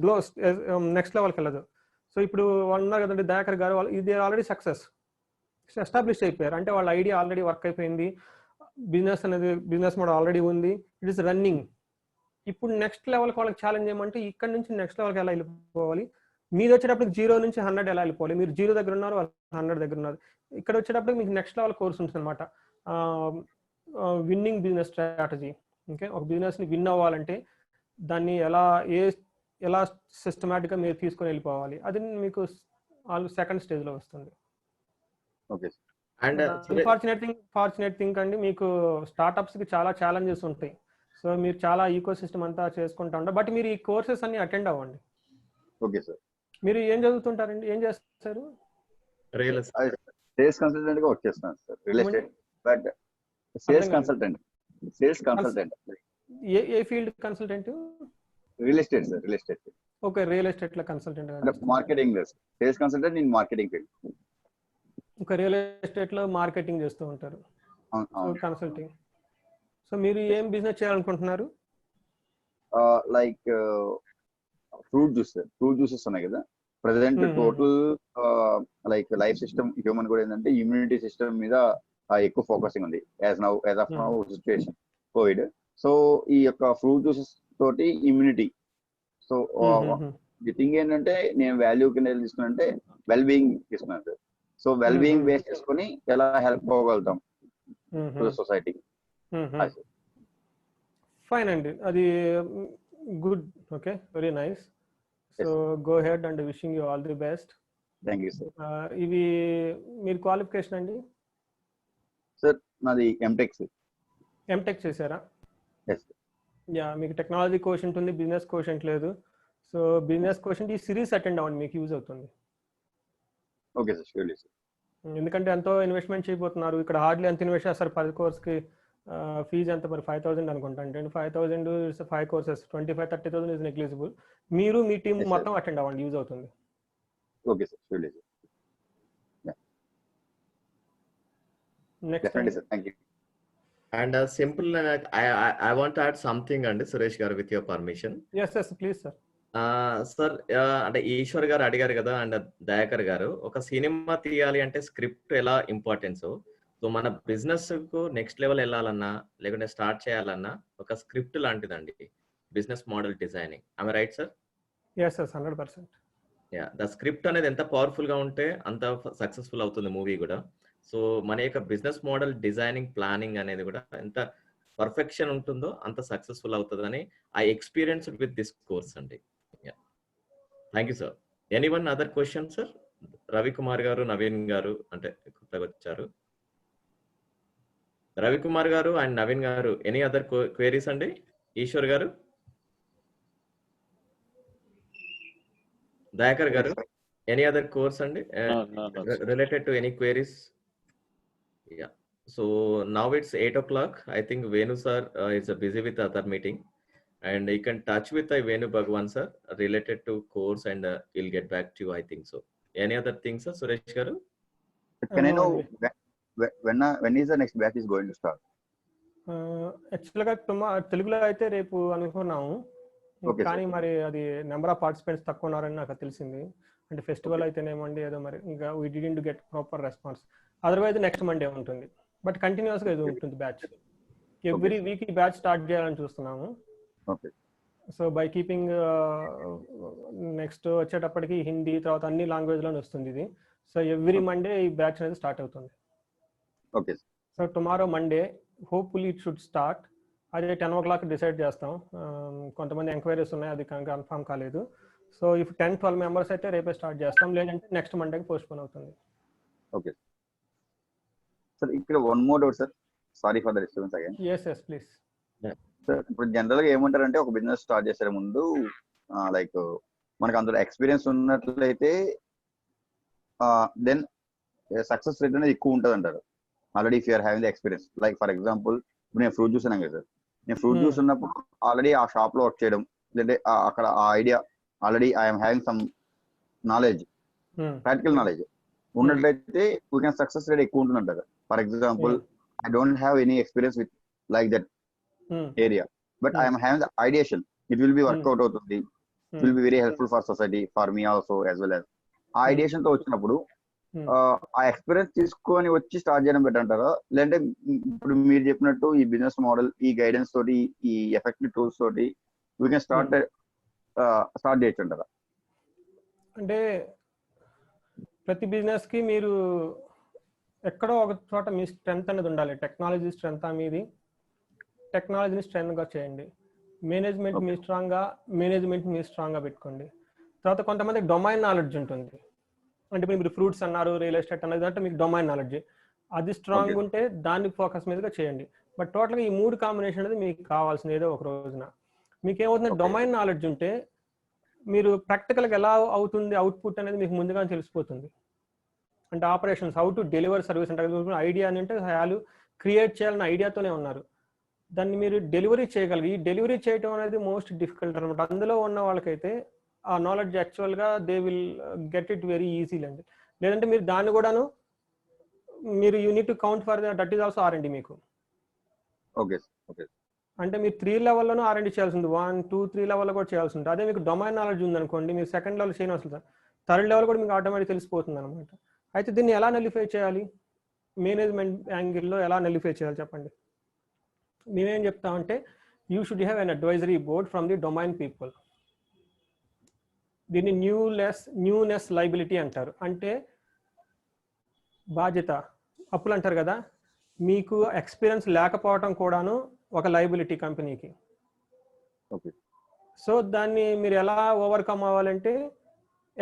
C: నెక్స్ట్ లెవెల్కి వెళ్ళదు. సో ఇప్పుడు వాళ్ళు ఉన్నారు కదండి దయాకర్ గారు, వాళ్ళు ఇది ఆల్రెడీ సక్సెస్ ఎస్టాబ్లిష్ అయిపోయారు. అంటే వాళ్ళ ఐడియా ఆల్రెడీ వర్క్ అయిపోయింది, బిజినెస్ మోడల్ ఆల్రెడీ ఉంది, ఇట్ ఈస్ రన్నింగ్. ఇప్పుడు నెక్స్ట్ లెవెల్కి వాళ్ళకి ఛాలెంజ్ ఏమంటే ఇక్కడ నుంచి నెక్స్ట్ లెవెల్కి ఎలా వెళ్ళిపోవాలి, మీది వచ్చేటప్పటికి 0 నుంచి 100 ఎలా వెళ్ళిపోవాలి, మీరు 0 దగ్గర ఉన్నారు, వాళ్ళు 100 దగ్గర ఉన్నారు. ఇక్కడ వచ్చేటప్పటికి మీకు నెక్స్ట్ లెవెల్ కోర్స్ ఉంటుంది అనమాట, విన్నింగ్ బిజినెస్ స్ట్రాటజీ. ఓకే, ఒక బిజినెస్ని విన్ అవ్వాలంటే దాన్ని ఎలా సిస్టమేటిక్గా మీరు తీసుకొని వెళ్ళిపోవాలి, అది మీకు సెకండ్ స్టేజ్లో వస్తుంది.
E: ఓకే.
B: అండ్
C: ఫార్చునేట్ థింగ్ అండి, మీకు స్టార్టప్స్కి చాలా ఛాలెంజెస్ ఉంటాయి. సో మీరు చాలా ఈకో సిస్టమ్ అంతా చేసుకుంటా ఉంటారు. బట్ మీరు ఈ కోర్సెస్ అన్ని అటెండ్ అవ్వండి.
E: Okay sir.
C: మీరు ఏం చదువుతుంటారండి, ఏం చేస్తారు?
E: సేల్స్ కన్సల్టెంట్ గా వర్క్ చేస్తున్నాను sir, real estate. But sales consultant
C: ఏ field consultant?
E: Real estate sir, real estate.
C: Okay, real estate లో consultant.
E: Marketing sales consultant in marketing field.
C: ఒక రియల్ ఎస్టేట్ లో మార్కెటింగ్ చేస్తూ ఉంటారు, కన్సల్టింగ్. సో మీరు ఏం బిజినెస్ చేయాలనుకుంటున్నారు?
E: లైక్ ఫ్రూట్ జ్యూసెస్ ఉన్నాయి కదా present. Total like life system human కూడా ఏంటంటే ఇమ్యూనిటీ సిస్టమ్ మీద ఎక్కువ ఫోకసింగ్ ఉంది as of now situation Covid. So ఈ యొక్క ఫ్రూట్ జ్యూసెస్ తోటి ఇమ్యూనిటీ. సో ది థింగ్ ఏంటంటే నేను వాల్యూ కింద తీసుకున్నానంటే వెల్ బీయింగ్ తీసుకున్నాను sir. So well being base చేసుకుని ఎలా హెల్ప్ అవ్వగలుగుతాం సొసైటీ.
C: ఫైన్ అండి, అది good. Okay, very nice. So go head and wishing you all the best.
E: Thank you sir.
C: ఇవి మీరు క్వాలిఫికేషన్ అండి?
E: సార్ నాది ఎంటెక్
C: చేశారా?
E: ఎస్.
C: యా, మీకు టెక్నాలజీ కోషెంట్ ఉంది, బిజినెస్ కోషెంట్ లేదు. సో బిజినెస్ కోషెంట్ ఈ సిరీస్ అటెండ్ అవ్వండి, మీకు యూజ్ అవుతుంది.
E: Okay sir, surely sir.
C: ఎందుకంటే ఎంతో ఇన్వెస్ట్మెంట్ చేయబోతున్నారు. ఇక్కడ హార్డ్లీ ఎంత ఇన్వెస్ట్ చేస్తారు 10 కోర్స్కి? ఫీజు ఎంత మరి? 5,000 అనుకుంటా. అంటే 5,000 5 కోర్సెస్ 25,000-30,000 ఇస్ నెగ్లిజిబుల్. మీరు మీ టీమ్ మొత్తం అటెండ్ అవ్వండి, యూజ్ అవుతుంది.
E: Okay sir, surely sir.
C: Next
E: sir, thank you.
B: And simple, I want to add something, and Suresh garu, with your permission.
C: Yes, please sir.
B: Sir అంటే ఈశ్వర్ గారు అడిగారు కదా, and Dayakar గారు, ఒక సినిమా తీయాలి అంటే స్క్రిప్ట్ ఎలా ఇంపార్టెన్స్. సో మన బిజినెస్ కు నెక్స్ట్ లెవెల్ వెళ్ళాలన్నా లేకుంటే స్టార్ట్ చేయాలన్నా ఒక స్క్రిప్ట్ లాంటిదండి business model designing. I right sir?
C: yes 100%.
B: Yeah, the script అనేది ఎంత పవర్ఫుల్ గా ఉంటే అంత సక్సెస్ఫుల్ అవుతుంది మూవీ కూడా. సో మన యొక్క బిజినెస్ మోడల్ డిజైనింగ్ ప్లానింగ్ అనేది కూడా ఎంత పర్ఫెక్షన్ ఉంటుందో అంత సక్సెస్ఫుల్ అవుతుందని I experience with this course అండి. Thank you sir. Anyone other question sir? Ravikumar garu, Naveen గారు అంటే కొత్తగా వచ్చారు. రవికుమార్ గారు అండ్ నవీన్ గారు, ఎనీ అదర్ క్వైరీస్ అండి? ఈశ్వర్ గారు, దయాకర్ గారు, ఎనీ అదర్ కోర్స్ అండి related to any queries? Yeah. So now it's 8 o'clock. I think Venu sir is busy with other meeting, and you can touch with Venu Bhagwan sir related to course, and he'll get back to you, I think so. Any other things, sir? Suresh garu?
E: Can I know when is the next batch is going to start?
C: Actually గా తెలుగులో అయితే రేపు అనుకున్నాము, కానీ మరి అది number of participants తక్కువ ఉన్నారని నాకు తెలిసింది. అంటే ఫెస్టివల్ అయితేనేమండి ఏదో మరి ఇంకా we didn't get proper response. Otherwise next Monday ఉంటుంది, బట్ కంటిన్యూస్ గా ఇది ఉంటుంది బ్యాచ్. ఎవ్రీ వీక్ ఈ బ్యాచ్ స్టార్ట్ చేయాలని చూస్తున్నాము. సో బై కీపింగ్ నెక్స్ట్ వచ్చేటప్పటికి హిందీ తర్వాత అన్ని లాంగ్వేజ్ లోనే వస్తుంది ఇది. సో ఎవ్రీ మండే ఈ బ్యాచ్ అనేది స్టార్ట్ అవుతుంది. So tomorrow Monday hopefully it should start. అదే 10 o'clock డిసైడ్ చేస్తాం. కొంతమంది ఎంక్వైరీస్ ఉన్నాయి, అది కన్ఫర్మ్ కాలేదు. సో ఇఫ్ 10-12 మెంబర్స్ అయితే రేపే స్టార్ట్ చేస్తాం, లేదంటే నెక్స్ట్ మండేకి పోస్ట్పోన్ అవుతుంది.
E: Okay sir. ఇక్కడ one more doubt sir, sorry for the disturbance again.
C: yes please
E: sir. ఇప్పుడు జనరల్ గా ఏమంటారంటే ఒక బిజినెస్ స్టార్ట్ చేసే ముందు లైక్ మనకు అందులో ఎక్స్పీరియన్స్ ఉన్నట్లయితే దెన్ సక్సెస్ రేట్ అనేది ఎక్కువ ఉంటుంది అంటారు. Already if you are having the experience, like for example ఇప్పుడు నేను ఫ్రూట్ జ్యూస్ అన్నాను కదా సార్. నేను ఫ్రూట్ జ్యూస్ ఉన్నప్పుడు ఆల్రెడీ ఆ షాప్ లో వర్క్ చేయడం, లేదంటే అక్కడ ఆ idea already I'm having some knowledge, practical knowledge ఉన్నట్లయితే వీ కెన్ సక్సెస్ రేట్ ఎక్కువ ఉంటుంది అంటారు. For example I don't have any experience with like that area, but I'm having the ideation, it will be work out అవుతుంది, it will be very helpful for society, for me also as well as. ఆ ideation తో వచ్చినప్పుడు ఆ experience తీసుకొని వచ్చి start చేయడం better అంటారా, లేదంటే ఇప్పుడు మీరు చెప్పినట్టు ఈ బిజినెస్ మోడల్, ఈ గైడెన్స్ తోటి, ఈ ఎఫెక్టివ్ టూల్స్ తోటి వీ కెన్ స్టార్ట్ చేయొచ్చు అంటారా?
C: అంటే ప్రతి బిజినెస్కి మీరు ఎక్కడో ఒక చోట మీ స్ట్రెంత్ అనేది ఉండాలి. టెక్నాలజీ స్ట్రెంత్ మీది, టెక్నాలజీని స్ట్రెంత్గా చేయండి. మేనేజ్మెంట్ మీ స్ట్రాంగ్గా పెట్టుకోండి. తర్వాత కొంతమంది డొమైన్ నాలెడ్జ్ ఉంటుంది. అంటే మీరు ఫ్రూట్స్ అన్నారు, రియల్ ఎస్టేట్ అన్నది అంటే మీకు డొమైన్ నాలెడ్జ్ అది స్ట్రాంగ్ ఉంటే దాన్ని ఫోకస్ మీదుగా చేయండి. బట్ టోటల్గా ఈ 3 కాంబినేషన్ అనేది మీకు కావాల్సింది ఏదో ఒక రోజున. మీకు ఏమవుతుంది, డొమైన్ నాలెడ్జ్ ఉంటే మీరు ప్రాక్టికల్గా ఎలా అవుతుంది అవుట్పుట్ అనేది మీకు ముందుగానే తెలిసిపోతుంది. అంటే operations, how to deliver service అంటే ఐడియా అని అంటే వాళ్ళు క్రియేట్ చేయాలన్న ఐడియాతోనే ఉన్నారు, దాన్ని మీరు డెలివరీ చేయగలరు. ఈ డెలివరీ చేయడం అనేది మోస్ట్ డిఫికల్ట్ అనమాట. అందులో ఉన్న వాళ్ళకైతే ఆ నాలెడ్జ్ యాక్చువల్గా they will get it very easily అండి. లేదంటే మీరు దాన్ని కూడాను మీరు you need to count for that is also R&D మీకు. అంటే మీరు 3 లెవెల్లోనూ R&D చేయాల్సి ఉంది, 1, 2, 3 లెవెల్లో కూడా చేయాల్సి ఉంటుంది. అదే మీకు డొమైన్ నాలెడ్జ్ ఉందనుకోండి, మీరు సెకండ్ లెవెల్ చేయని అవసరం, థర్డ్ లెవెల్ కూడా మీకు ఆటోమేటిక్ తెలిసిపోతుంది అనమాట. అయితే దీన్ని ఎలా నలిఫై చేయాలి, మేనేజ్మెంట్ యాంగిల్లో ఎలా నలిఫై చేయాలి చెప్పండి. మేమేం చెప్తామంటే you should have an advisory board from the domain people. దీన్ని న్యూనెస్ లైబిలిటీ అంటారు. అంటే బాధ్యత, అప్పులు అంటారు కదా, మీకు ఎక్స్పీరియన్స్ లేకపోవడం కూడాను ఒక లైబిలిటీ కంపెనీకి. సో దాన్ని మీరు ఎలా ఓవర్కమ్ అవ్వాలంటే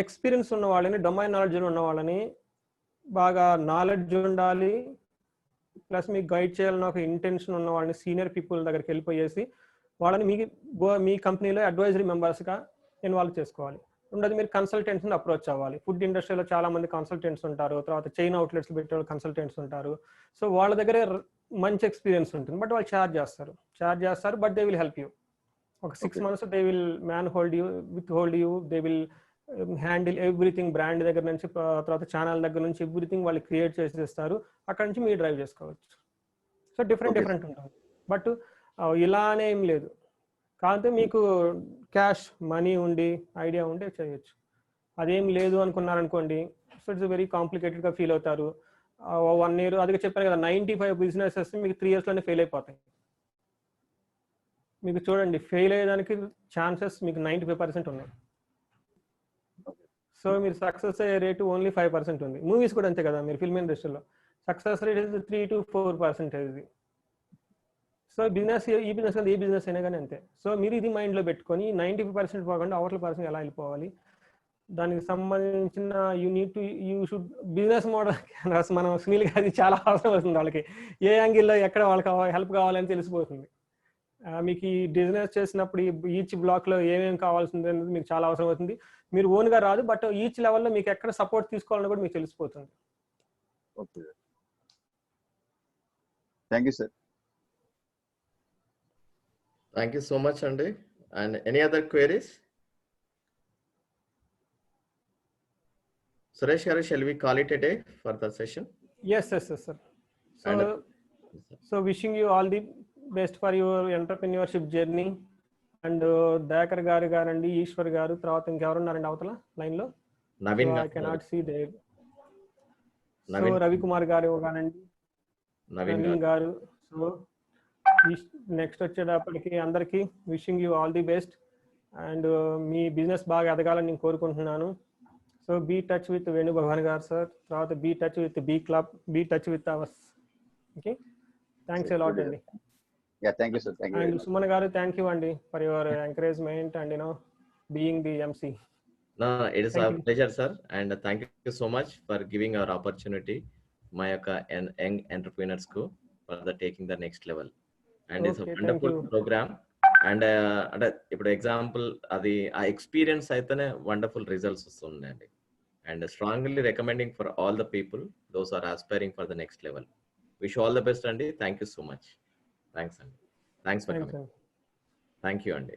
C: ఎక్స్పీరియన్స్ ఉన్న వాళ్ళని, డొమైన్ నాలెడ్జ్ ఉన్న వాళ్ళని, బాగా నాలెడ్జ్ ఉండాలి, ప్లస్ మీకు గైడ్ చేయాలని ఒక ఇంటెన్షన్ ఉన్న వాళ్ళని సీనియర్ పీపుల్ దగ్గరికి వెళ్ళిపోయేసి వాళ్ళని మీ కంపెనీలో అడ్వైజరీ మెంబర్స్గా ఇన్వాల్వ్ చేసుకోవాలి. ఉండదు మీరు కన్సల్టెంట్స్ని అప్రోచ్ అవ్వాలి. ఫుడ్ ఇండస్ట్రీలో చాలా మంది కన్సల్టెంట్స్ ఉంటారు, తర్వాత చైన్ అవుట్లెట్స్ పెట్టే వాళ్ళు కన్సల్టెంట్స్ ఉంటారు. సో వాళ్ళ దగ్గర మంచి ఎక్స్పీరియన్స్ ఉంటుంది, బట్ వాళ్ళు ఛార్జ్ చేస్తారు, but they will help you. ఒక 6 months they will hold you, they will handle everything, brand దగ్గర నుంచి తర్వాత ఛానల్ దగ్గర నుంచి ఎవ్రీథింగ్ వాళ్ళు క్రియేట్ చేసేస్తారు. అక్కడ నుంచి మీరు డ్రైవ్ చేసుకోవచ్చు. సో డిఫరెంట్ ఉంటుంది. బట్ ఇలానే ఏం లేదు, కాకపోతే మీకు క్యాష్ మనీ ఉండి ఐడియా ఉంటే చేయొచ్చు. అదేం లేదు అనుకున్నారనుకోండి, సో ఇట్స్ వెరీ కాంప్లికేటెడ్గా ఫీల్ అవుతారు. 1 year అదిగా చెప్పారు కదా, 95 బిజినెసెస్ మీకు 3 yearsలోనే ఫెయిల్ అయిపోతాయి. మీకు చూడండి, ఫెయిల్ అయ్యేదానికి ఛాన్సెస్ మీకు 95% ఉన్నాయి. సో మీరు సక్సెస్ అయ్యే రేటు ఓన్లీ 5% ఉంది. మూవీస్ కూడా అంతే కదా, మీరు ఫిల్మ్ ఇండస్ట్రీలో సక్సెస్ రేట్ 3 to 4%. సో ఈ బిజినెస్ అయినా కానీ అంతే. సో మీరు ఇది మైండ్లో పెట్టుకొని 95% పోకుండా అవతల పర్సెంట్ ఎలా వెళ్ళిపోవాలి, దానికి సంబంధించిన యూ షుడ్ బిజినెస్ మోడల్ మనం సునీల్ గారి చాలా అవసరం అవుతుంది. వాళ్ళకి ఏ యాంగిల్లో ఎక్కడ వాళ్ళకి హెల్ప్ కావాలని తెలిసిపోతుంది. మీకు ఈ బిజినెస్ చేసినప్పుడు ఈచ్ బ్లాక్లో ఏమేమి కావాల్సింది అనేది మీకు చాలా అవసరం అవుతుంది. మీరు ఓన్గా రాదు, బట్ ఈచ్ లెవెల్లో మీకు ఎక్కడ సపోర్ట్ తీసుకోవాలని కూడా మీకు తెలిసిపోతుంది.
E: Okay, thank you sir.
B: Thank you so much, Andy. And any other queries? Suresh garu, shall we call it a day for the session?
C: Yes, sir. So wishing you all the best for your entrepreneurship journey. And Dakar garu garandi, Ishwar garu, తర్వాత ఇంకెవరు ఉన్నారండి అవతల లైన్లో?
B: Navin.
C: I cannot see there. So Ravi Kumar garu గానండి, Navin garu. So next వచ్చేటప్పటికి అందరికీ wishing you all the best. And మీ business బాగా ఎదగాలని నేను కోరుకుంటున్నాను. So be touch with Venu Bhagavan garu sir, తర్వాత be touch with B club, be touch with ours. Okay, thanks a lot అండి.
E: Thank you sir.
C: And Suman garu, thank you అండి for your encouragement and being the MC.
B: No, it is a pleasure, sir, and thank you so much for giving our opportunity my young entrepreneurs ko for the taking the next level. And it's a wonderful program. And ఇప్పుడు example అది ఆ experience అయితేనే wonderful results వస్తున్నాయండి. And strongly recommending for all the people those are aspiring for the next level. Wish all the best అండి. Thank you so much. Thanks అండి. Thanks for coming. Thank you అండి.